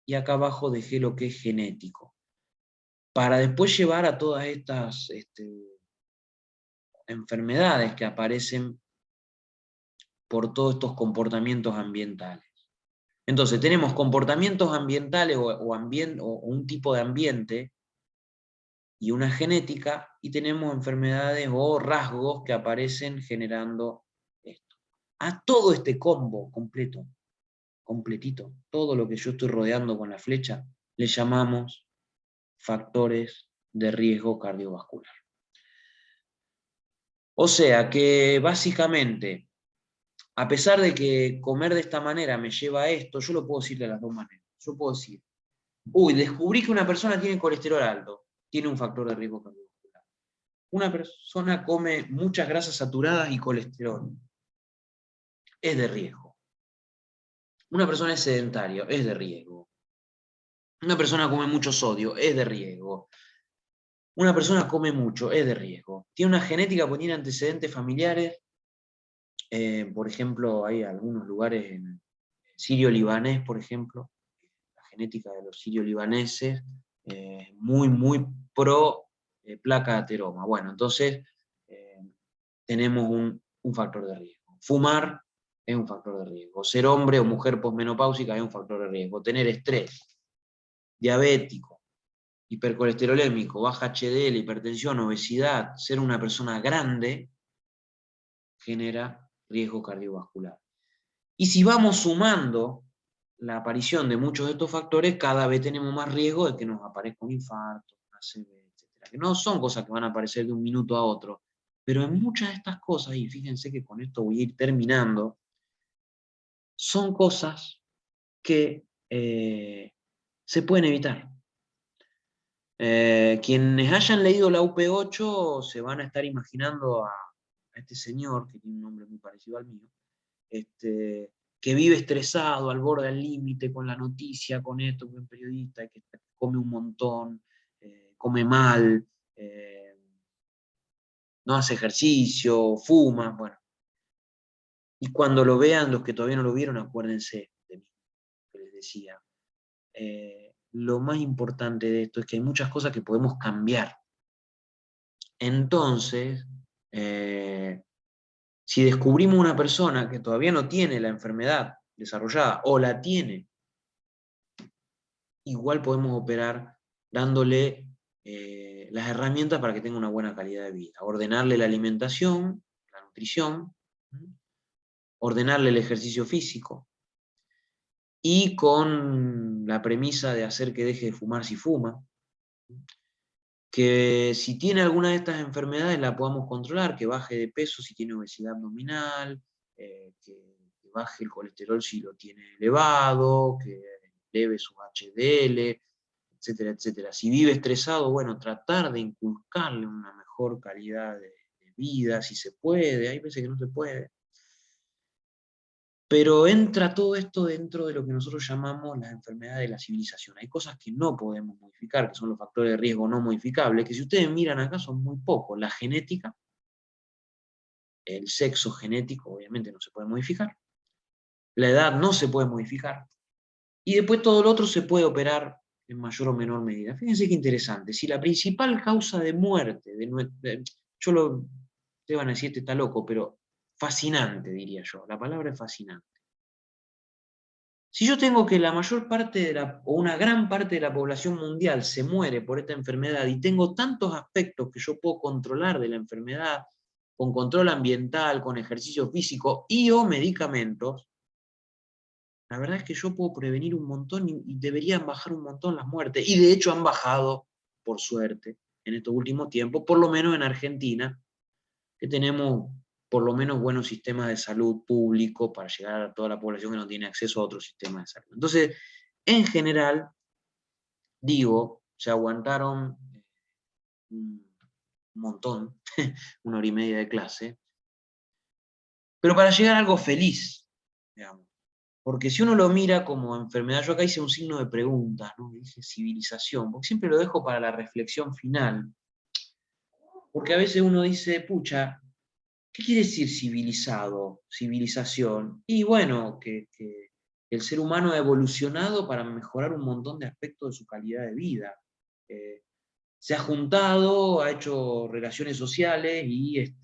y acá abajo dejé lo que es genético, para después llevar a todas estas enfermedades que aparecen por todos estos comportamientos ambientales. Entonces tenemos comportamientos ambientales o un tipo de ambiente y una genética, y tenemos enfermedades o rasgos que aparecen generando esto. A todo este combo completito, todo lo que yo estoy rodeando con la flecha, le llamamos factores de riesgo cardiovascular. O sea que básicamente, a pesar de que comer de esta manera me lleva a esto, yo lo puedo decir de las dos maneras. Yo puedo decir, uy, descubrí que una persona tiene colesterol alto, tiene un factor de riesgo cardiovascular. Una persona come muchas grasas saturadas y colesterol, es de riesgo. Una persona es sedentaria, es de riesgo. Una persona come mucho sodio, es de riesgo. Una persona come mucho, es de riesgo. Tiene una genética porque tiene antecedentes familiares. Por ejemplo, hay algunos lugares en sirio-libanés, por ejemplo, la genética de los sirio-libaneses, muy pro placa de ateroma. Bueno, entonces tenemos un factor de riesgo. Fumar es un factor de riesgo. Ser hombre o mujer posmenopáusica es un factor de riesgo. Tener estrés, diabético, hipercolesterolémico, baja HDL, hipertensión, obesidad, ser una persona grande, genera riesgo cardiovascular. Y si vamos sumando la aparición de muchos de estos factores, cada vez tenemos más riesgo de que nos aparezca un infarto, una ACV, etc. Que no son cosas que van a aparecer de un minuto a otro, pero en muchas de estas cosas, y fíjense que con esto voy a ir terminando, son cosas que se pueden evitar. Quienes hayan leído la UP8 se van a estar imaginando a este señor, que tiene un nombre muy parecido al mío, que vive estresado, al borde del límite, con la noticia, con esto, con el periodista, que come un montón, come mal, no hace ejercicio, fuma, bueno. Y cuando lo vean, los que todavía no lo vieron, acuérdense de mí, que les decía. Lo más importante de esto es que hay muchas cosas que podemos cambiar. Entonces, si descubrimos una persona que todavía no tiene la enfermedad desarrollada o la tiene, igual podemos operar dándole las herramientas para que tenga una buena calidad de vida. Ordenarle la alimentación, la nutrición, ordenarle el ejercicio físico, y con la premisa de hacer que deje de fumar si fuma, que si tiene alguna de estas enfermedades la podamos controlar, que baje de peso si tiene obesidad abdominal, que baje el colesterol si lo tiene elevado, que eleve su HDL, etcétera, etcétera. Si vive estresado, bueno, tratar de inculcarle una mejor calidad de vida, si se puede, hay veces que no se puede. Pero entra todo esto dentro de lo que nosotros llamamos las enfermedades de la civilización. Hay cosas que no podemos modificar, que son los factores de riesgo no modificables, que si ustedes miran acá son muy pocos. La genética, el sexo genético obviamente no se puede modificar, la edad no se puede modificar, y después todo lo otro se puede operar en mayor o menor medida. Fíjense qué interesante, si la principal causa de muerte, ustedes van a decir, este está loco, pero fascinante diría yo, la palabra es fascinante. Si yo tengo que la mayor parte o una gran parte de la población mundial se muere por esta enfermedad y tengo tantos aspectos que yo puedo controlar de la enfermedad, con control ambiental, con ejercicio físico y o medicamentos, la verdad es que yo puedo prevenir un montón y deberían bajar un montón las muertes. Y de hecho han bajado, por suerte, en estos últimos tiempos, por lo menos en Argentina, que tenemos por lo menos buenos sistemas de salud público para llegar a toda la población que no tiene acceso a otros sistemas de salud. Entonces, en general, digo, se aguantaron un montón, 1 hora y media de clase, pero para llegar a algo feliz, digamos. Porque si uno lo mira como enfermedad, yo acá hice un signo de pregunta, ¿no? Dije civilización, porque siempre lo dejo para la reflexión final. Porque a veces uno dice, pucha, ¿qué quiere decir civilizado, civilización? Y bueno, que el ser humano ha evolucionado para mejorar un montón de aspectos de su calidad de vida. Se ha juntado, ha hecho relaciones sociales y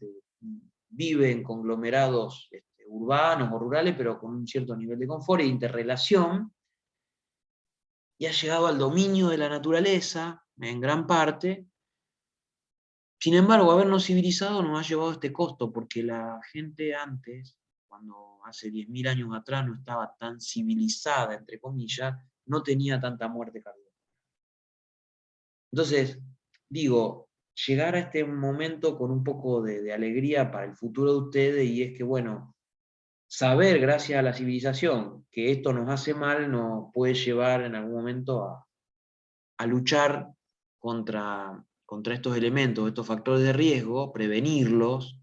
vive en conglomerados urbanos o rurales, pero con un cierto nivel de confort e interrelación, y ha llegado al dominio de la naturaleza, en gran parte. Sin embargo, habernos civilizado nos ha llevado a este costo, porque la gente antes, cuando hace 10.000 años atrás no estaba tan civilizada, entre comillas, no tenía tanta muerte cardíaca. Entonces, digo, llegar a este momento con un poco de alegría para el futuro de ustedes, y es que, bueno, saber, gracias a la civilización, que esto nos hace mal, nos puede llevar en algún momento a luchar contra estos elementos, estos factores de riesgo, prevenirlos,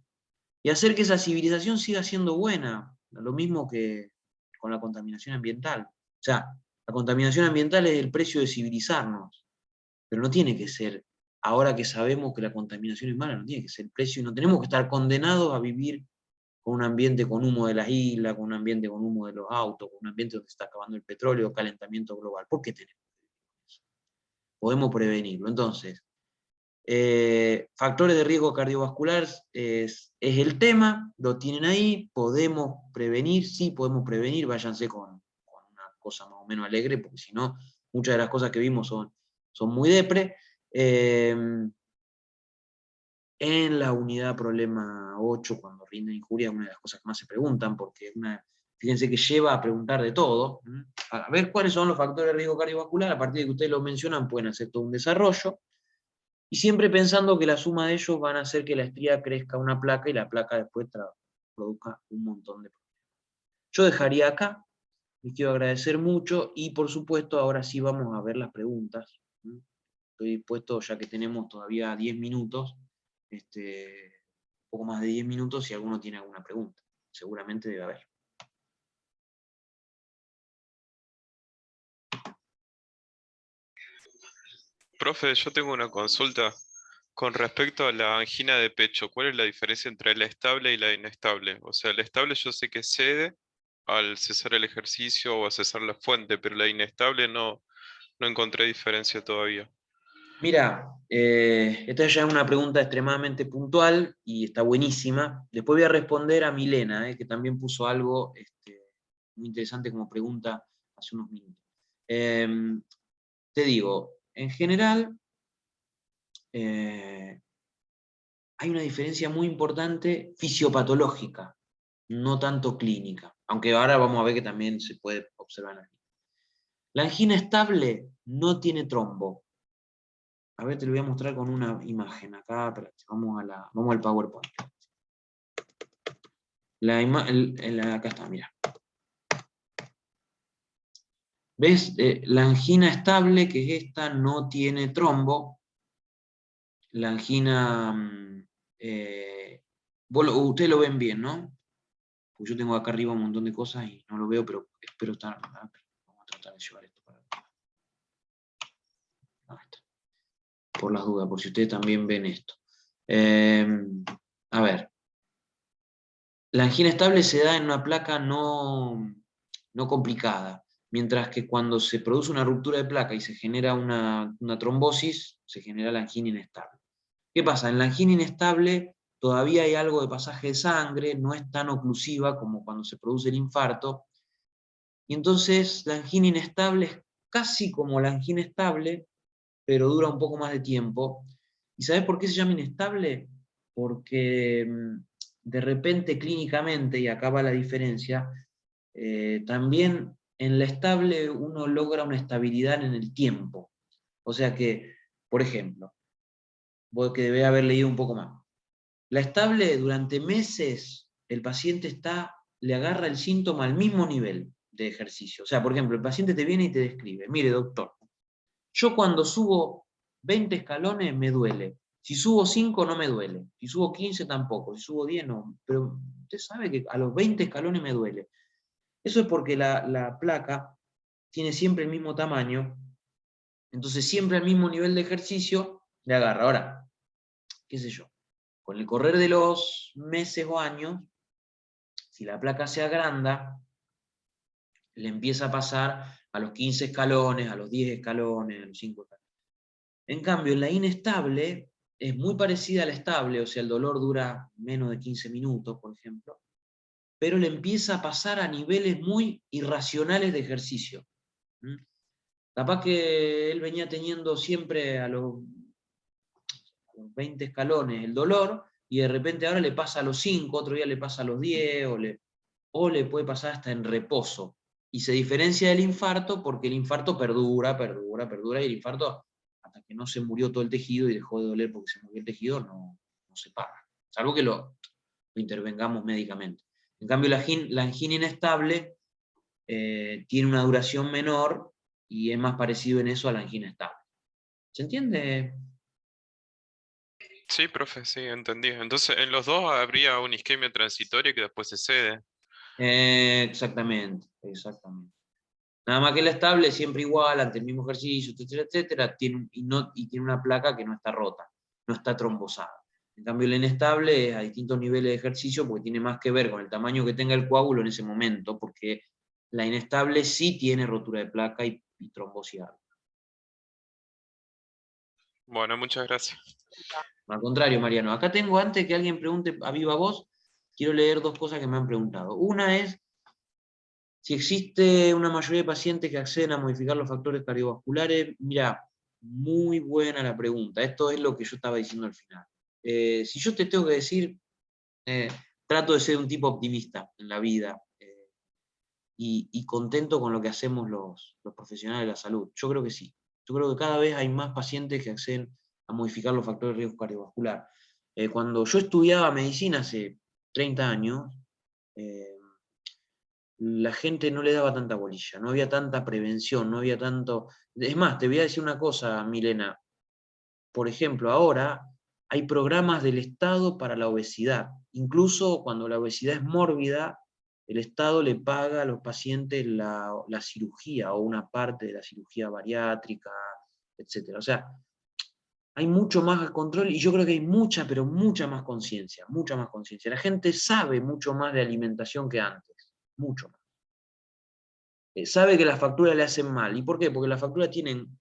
y hacer que esa civilización siga siendo buena, lo mismo que con la contaminación ambiental. O sea, la contaminación ambiental es el precio de civilizarnos, pero no tiene que ser, ahora que sabemos que la contaminación es mala, no tiene que ser el precio, y no tenemos que estar condenados a vivir con un ambiente con humo de las islas, con un ambiente con humo de los autos, con un ambiente donde se está acabando el petróleo, calentamiento global. ¿Por qué tenemos que vivir con eso? Podemos prevenirlo. Entonces, factores de riesgo cardiovascular es el tema, lo tienen ahí, podemos prevenir, sí podemos prevenir, váyanse con una cosa más o menos alegre, porque si no, muchas de las cosas que vimos son muy depre. En la unidad problema 8, cuando rinde injuria, una de las cosas que más se preguntan, porque fíjense que lleva a preguntar de todo, a ver cuáles son los factores de riesgo cardiovascular, a partir de que ustedes lo mencionan pueden hacer todo un desarrollo, y siempre pensando que la suma de ellos van a hacer que la estría crezca una placa y la placa después produzca un montón de problemas. Yo dejaría acá, les quiero agradecer mucho, y por supuesto ahora sí vamos a ver las preguntas. Estoy dispuesto, ya que tenemos todavía 10 minutos, un poco más de 10 minutos, si alguno tiene alguna pregunta. Seguramente debe haber. Profe, yo tengo una consulta con respecto a la angina de pecho. ¿Cuál es la diferencia entre la estable y la inestable? O sea, la estable yo sé que cede al cesar el ejercicio o a cesar la fuente, pero la inestable no encontré diferencia todavía. Mira, esta ya es una pregunta extremadamente puntual y está buenísima. Después voy a responder a Milena, que también puso algo muy interesante como pregunta hace unos minutos. Te digo, en general, hay una diferencia muy importante fisiopatológica, no tanto clínica, aunque ahora vamos a ver que también se puede observar en la angina. La angina estable no tiene trombo. A ver, te lo voy a mostrar con una imagen. Acá, vamos al PowerPoint. Acá está, mira. ¿Ves? La angina estable, que es esta, no tiene trombo. La angina... ustedes lo ven bien, ¿no? Pues yo tengo acá arriba un montón de cosas y no lo veo, pero espero estar... Vamos a tratar de llevar esto para acá. Ahí está. Por las dudas, por si ustedes también ven esto. A ver. La angina estable se da en una placa no complicada, mientras que cuando se produce una ruptura de placa y se genera una trombosis, se genera la angina inestable. ¿Qué pasa? En la angina inestable todavía hay algo de pasaje de sangre, no es tan oclusiva como cuando se produce el infarto, y entonces la angina inestable es casi como la angina estable, pero dura un poco más de tiempo. ¿Y sabés por qué se llama inestable? Porque de repente clínicamente, y acá va la diferencia, también en la estable uno logra una estabilidad en el tiempo. O sea que, por ejemplo, vos que debés haber leído un poco más, la estable durante meses el paciente le agarra el síntoma al mismo nivel de ejercicio. O sea, por ejemplo, el paciente te viene y te describe, mire doctor, yo cuando subo 20 escalones me duele. Si subo 5 no me duele. Si subo 15 tampoco. Si subo 10 no. Pero usted sabe que a los 20 escalones me duele. Eso es porque la placa tiene siempre el mismo tamaño. Entonces siempre al mismo nivel de ejercicio le agarra. Ahora, qué sé yo. Con el correr de los meses o años, si la placa se agranda, le empieza a pasar a los 15 escalones, a los 10 escalones, a los 5 escalones. En cambio, en la inestable es muy parecida a la estable, o sea, el dolor dura menos de 15 minutos, por ejemplo, pero le empieza a pasar a niveles muy irracionales de ejercicio. Capaz que él venía teniendo siempre a los 20 escalones el dolor, y de repente ahora le pasa a los 5, otro día le pasa a los 10, o le puede pasar hasta en reposo. Y se diferencia del infarto porque el infarto perdura, y el infarto, hasta que no se murió todo el tejido y dejó de doler porque se murió el tejido, no se para. Salvo que lo intervengamos médicamente. En cambio, la angina inestable tiene una duración menor y es más parecido en eso a la angina estable. ¿Se entiende? Sí, profe, sí, entendí. Entonces, en los dos habría una isquemia transitoria que después se cede. Exactamente, exactamente. Nada más que la estable es siempre igual, ante el mismo ejercicio, etcétera, etcétera, y tiene una placa que no está rota, no está trombosada. En cambio, la inestable es a distintos niveles de ejercicio porque tiene más que ver con el tamaño que tenga el coágulo en ese momento, porque la inestable sí tiene rotura de placa y trombosis. Bueno, muchas gracias. Al contrario, Mariano. Acá tengo, antes que alguien pregunte a viva voz, quiero leer dos cosas que me han preguntado. Una es si existe una mayoría de pacientes que acceden a modificar los factores cardiovasculares. Mira, muy buena la pregunta. Esto es lo que yo estaba diciendo al final. Si yo te tengo que decir, trato de ser un tipo optimista en la vida y contento con lo que hacemos los profesionales de la salud. Yo creo que sí. Yo creo que cada vez hay más pacientes que acceden a modificar los factores de riesgo cardiovascular. Cuando yo estudiaba medicina hace 30 años, la gente no le daba tanta bolilla, no había tanta prevención, no había tanto... Es más, te voy a decir una cosa, Milena. Por ejemplo, ahora hay programas del Estado para la obesidad. Incluso cuando la obesidad es mórbida, el Estado le paga a los pacientes la cirugía o una parte de la cirugía bariátrica, etc. O sea, hay mucho más control y yo creo que hay mucha, pero mucha más conciencia, mucha más conciencia. La gente sabe mucho más de alimentación que antes, mucho más. Sabe que las facturas le hacen mal. ¿Y por qué? Porque las facturas tienen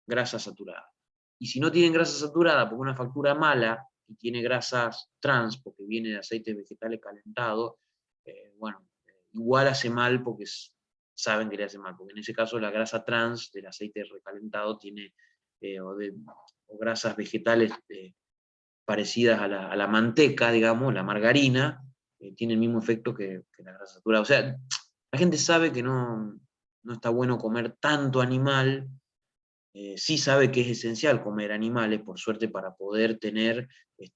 grasa saturada. Y si no tienen grasa saturada, porque una factura mala y tiene grasas trans, porque viene de aceites vegetales calentados, bueno, igual hace mal porque saben que le hace mal, porque en ese caso la grasa trans del aceite recalentado tiene, o grasas vegetales parecidas a la manteca, digamos, la margarina, tiene el mismo efecto que la grasa saturada. O sea, la gente sabe que no está bueno comer tanto animal. Sí sabe que es esencial comer animales, por suerte, para poder tener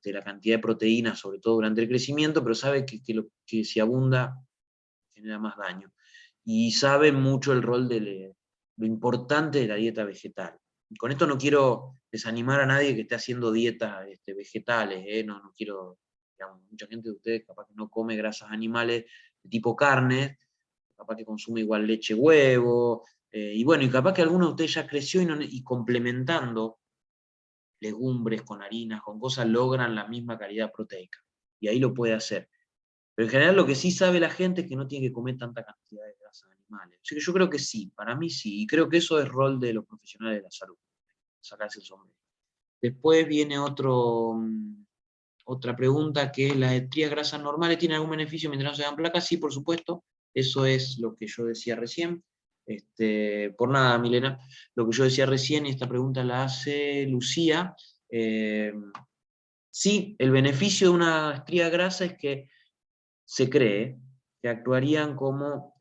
la cantidad de proteínas, sobre todo durante el crecimiento, pero sabe que si abunda genera más daño. Y sabe mucho el rol de lo importante de la dieta vegetal. Y con esto no quiero desanimar a nadie que esté haciendo dietas vegetales, no quiero, digamos, mucha gente de ustedes capaz que no come grasas animales de tipo carne, capaz que consume igual leche, huevo, y bueno, y capaz que alguno de ustedes ya creció y complementando legumbres con harinas, con cosas, logran la misma calidad proteica. Y ahí lo puede hacer. Pero en general lo que sí sabe la gente es que no tiene que comer tanta cantidad de grasas animales. Así que yo creo que sí, para mí sí, y creo que eso es rol de los profesionales de la salud, sacarse el sombrero. Después viene otra pregunta, que es: ¿las estrías grasas normales tienen algún beneficio mientras no se dan placas? Sí, por supuesto, eso es lo que yo decía recién. Por nada, Milena, lo que yo decía recién, y esta pregunta la hace Lucía, sí, el beneficio de una estría grasa es que se cree que actuarían como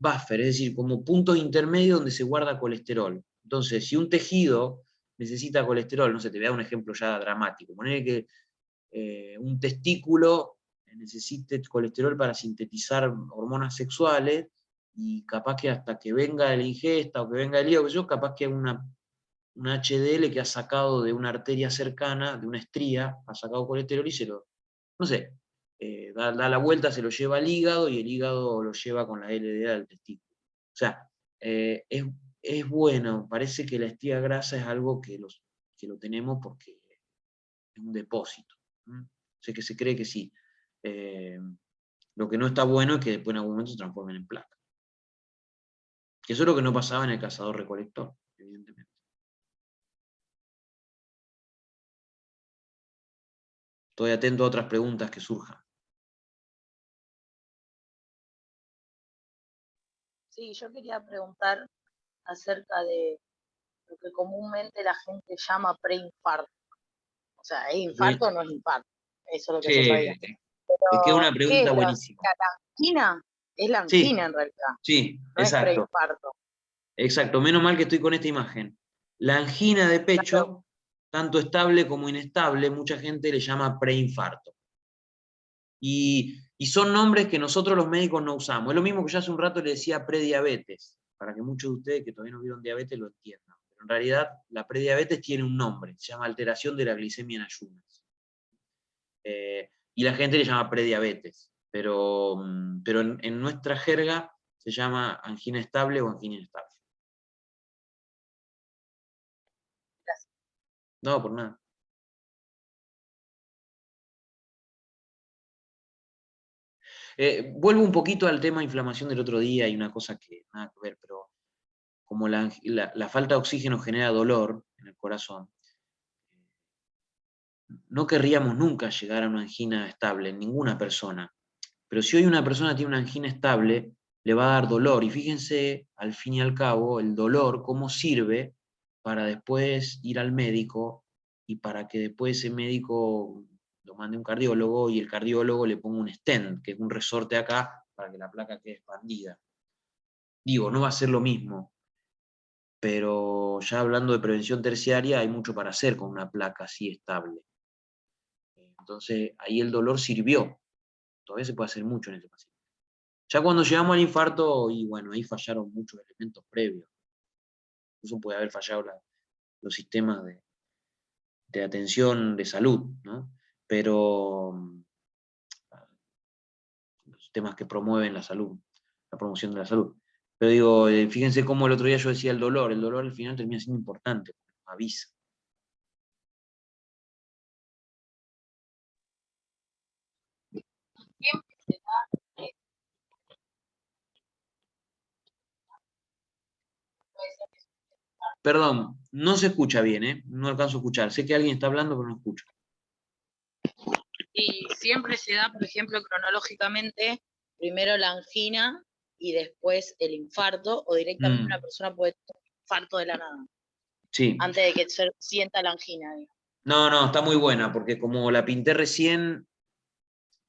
buffer, es decir, como puntos intermedios donde se guarda colesterol. Entonces, si un tejido necesita colesterol, no sé, te voy a dar un ejemplo ya dramático, poner que un testículo necesite colesterol para sintetizar hormonas sexuales, y capaz que hasta que venga la ingesta o que venga el hígado, capaz que un HDL que ha sacado de una arteria cercana, de una estría, ha sacado colesterol y se lo, no sé, da la vuelta, se lo lleva al hígado y el hígado lo lleva con la LDL al testículo. O sea, es bueno, parece que la estría grasa es algo que lo tenemos porque es un depósito. O sea, que se cree que sí. Lo que no está bueno es que después en algún momento se transformen en placa. Que eso es lo que no pasaba en el cazador-recolector, evidentemente. Estoy atento a otras preguntas que surjan. Sí, yo quería preguntar acerca de lo que comúnmente la gente llama preinfarto. O sea, ¿es infarto o no es infarto? Eso es lo que yo sabía. Sí, Pero, es que es una ¿qué pregunta es buenísima. la angina? Es la Sí, angina en realidad, sí, no es exacto. preinfarto. Exacto, menos mal que estoy con esta imagen. La angina de pecho, tanto estable como inestable, mucha gente le llama preinfarto. Y Y son nombres que nosotros los médicos no usamos. Es lo mismo que yo hace un rato le decía prediabetes, para que muchos de ustedes que todavía no vieron diabetes lo entiendan. Pero en realidad la prediabetes tiene un nombre, se llama alteración de la glicemia en ayunas. Y la gente le llama prediabetes, pero en nuestra jerga se llama angina estable o angina inestable. No, por nada. Vuelvo un poquito al tema de inflamación del otro día y una cosa que nada que ver, pero como la falta de oxígeno genera dolor en el corazón, no querríamos nunca llegar a una angina estable en ninguna persona. Pero si hoy una persona tiene una angina estable, le va a dar dolor. Y fíjense, al fin y al cabo, el dolor, cómo sirve para después ir al médico y para que después ese médico lo mande a un cardiólogo y el cardiólogo le ponga un stent, que es un resorte acá, para que la placa quede expandida. Digo, no va a ser lo mismo, pero ya hablando de prevención terciaria, hay mucho para hacer con una placa así estable. Entonces, ahí el dolor sirvió. Todavía se puede hacer mucho en este paciente. Ya cuando llegamos al infarto, y bueno, ahí fallaron muchos elementos previos. Incluso puede haber fallado los sistemas de atención de salud, ¿no? Pero los sistemas que promueven la salud, la promoción de la salud. Pero digo, fíjense cómo el otro día yo decía el dolor al final termina siendo importante, porque nos avisa. Perdón, no se escucha bien, ¿eh? No alcanzo a escuchar. Sé que alguien está hablando, pero no escucho. Y siempre se da, por ejemplo, cronológicamente, primero la angina y después el infarto, o directamente una persona puede tener un infarto de la nada, Sí. antes de que se sienta la angina. No, está muy buena, porque como la pinté recién,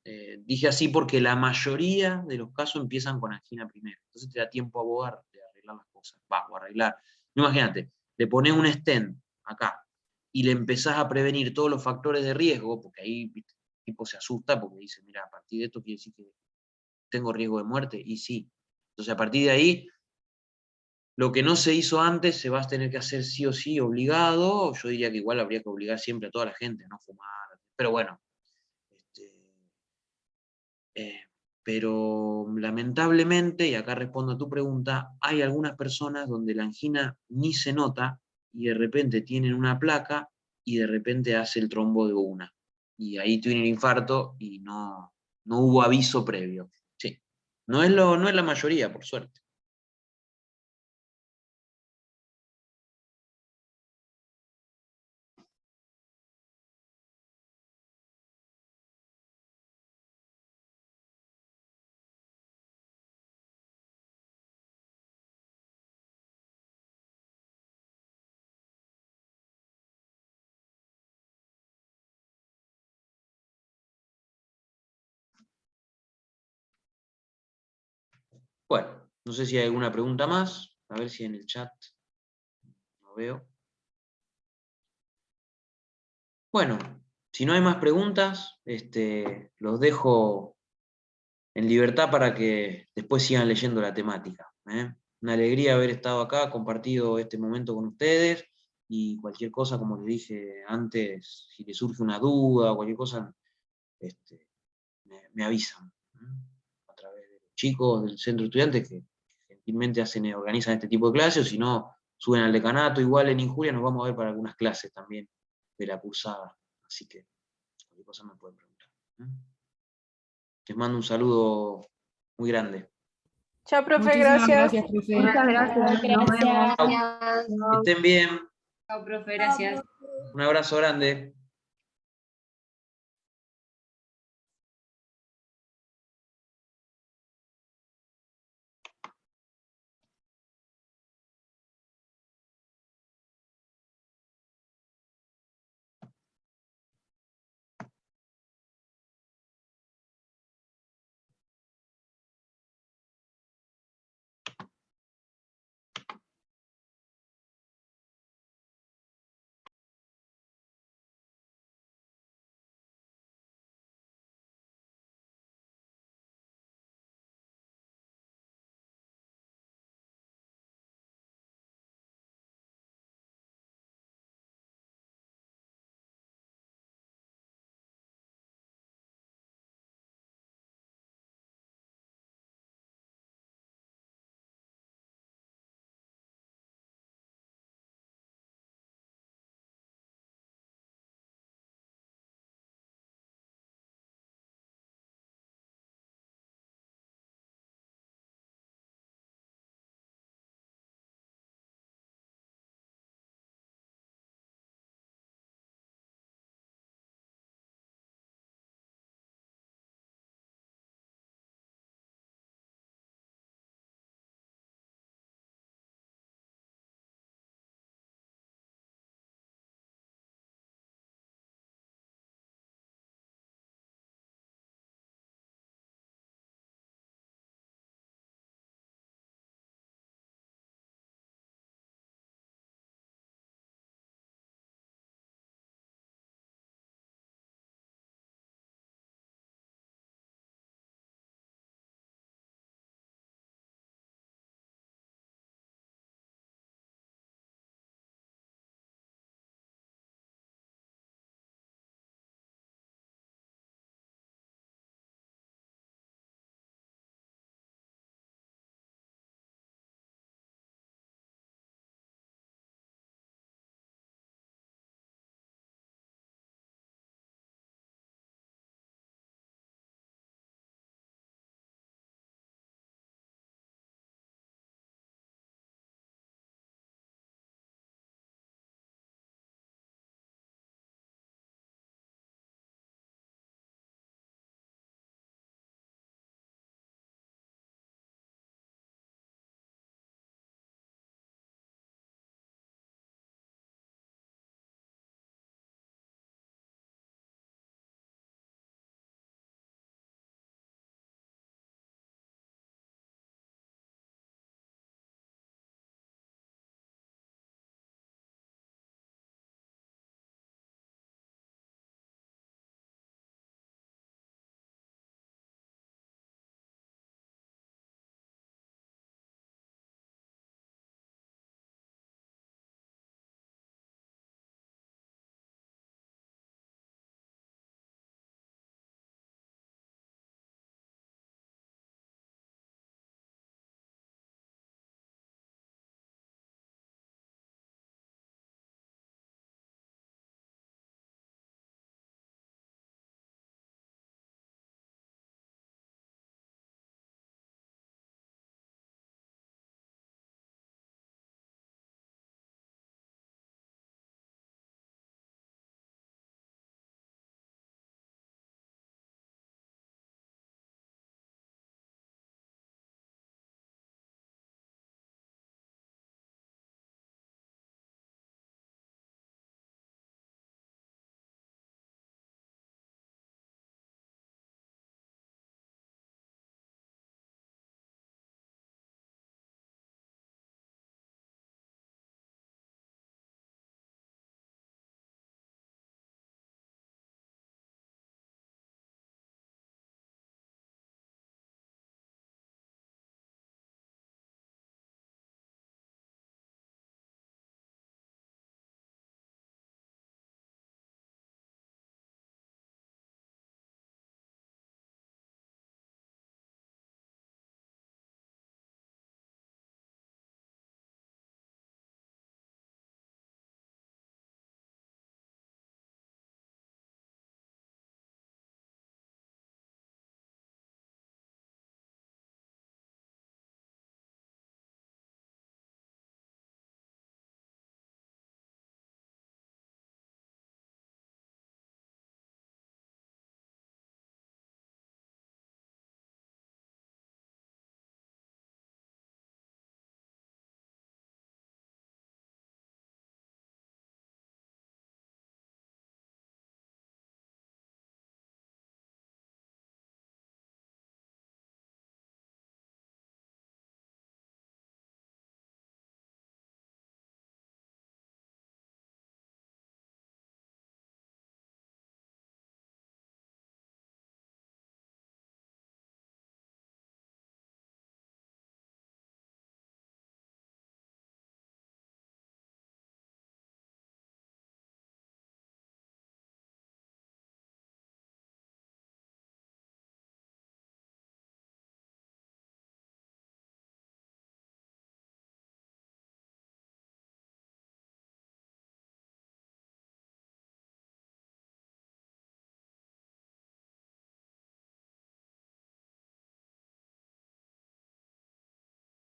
dije así porque la mayoría de los casos empiezan con angina primero. Entonces te da tiempo a vos de arreglar las cosas. O arreglar. Imagínate, le pones un stent acá y le empezás a prevenir todos los factores de riesgo, porque ahí el tipo se asusta porque dice, mira, a partir de esto quiere decir que tengo riesgo de muerte, y sí. Entonces a partir de ahí, lo que no se hizo antes se va a tener que hacer sí o sí, obligado. Yo diría que igual habría que obligar siempre a toda la gente a no fumar. Pero bueno, pero lamentablemente, y acá respondo a tu pregunta, hay algunas personas donde la angina ni se nota y de repente tienen una placa y de repente hace el trombo de una. Y ahí tienen infarto y no hubo aviso previo. Sí. No es la mayoría, por suerte. Bueno, no sé si hay alguna pregunta más. A ver si en el chat lo veo. Bueno, si no hay más preguntas, los dejo en libertad para que después sigan leyendo la temática. Una alegría haber estado acá, compartido este momento con ustedes, y cualquier cosa, como les dije antes, si les surge una duda o cualquier cosa, me avisan. A través de los chicos del centro de estudiantes que gentilmente organizan este tipo de clases, o si no, suben al decanato, igual en Injuria nos vamos a ver para algunas clases también de la cursada. Así que cualquier cosa me pueden preguntar. Les mando un saludo muy grande. Chao, profe, Muchísimas gracias. gracias, profe. Muchas gracias. Nos vemos. Que estén bien. Chao, profe, gracias. Un abrazo grande.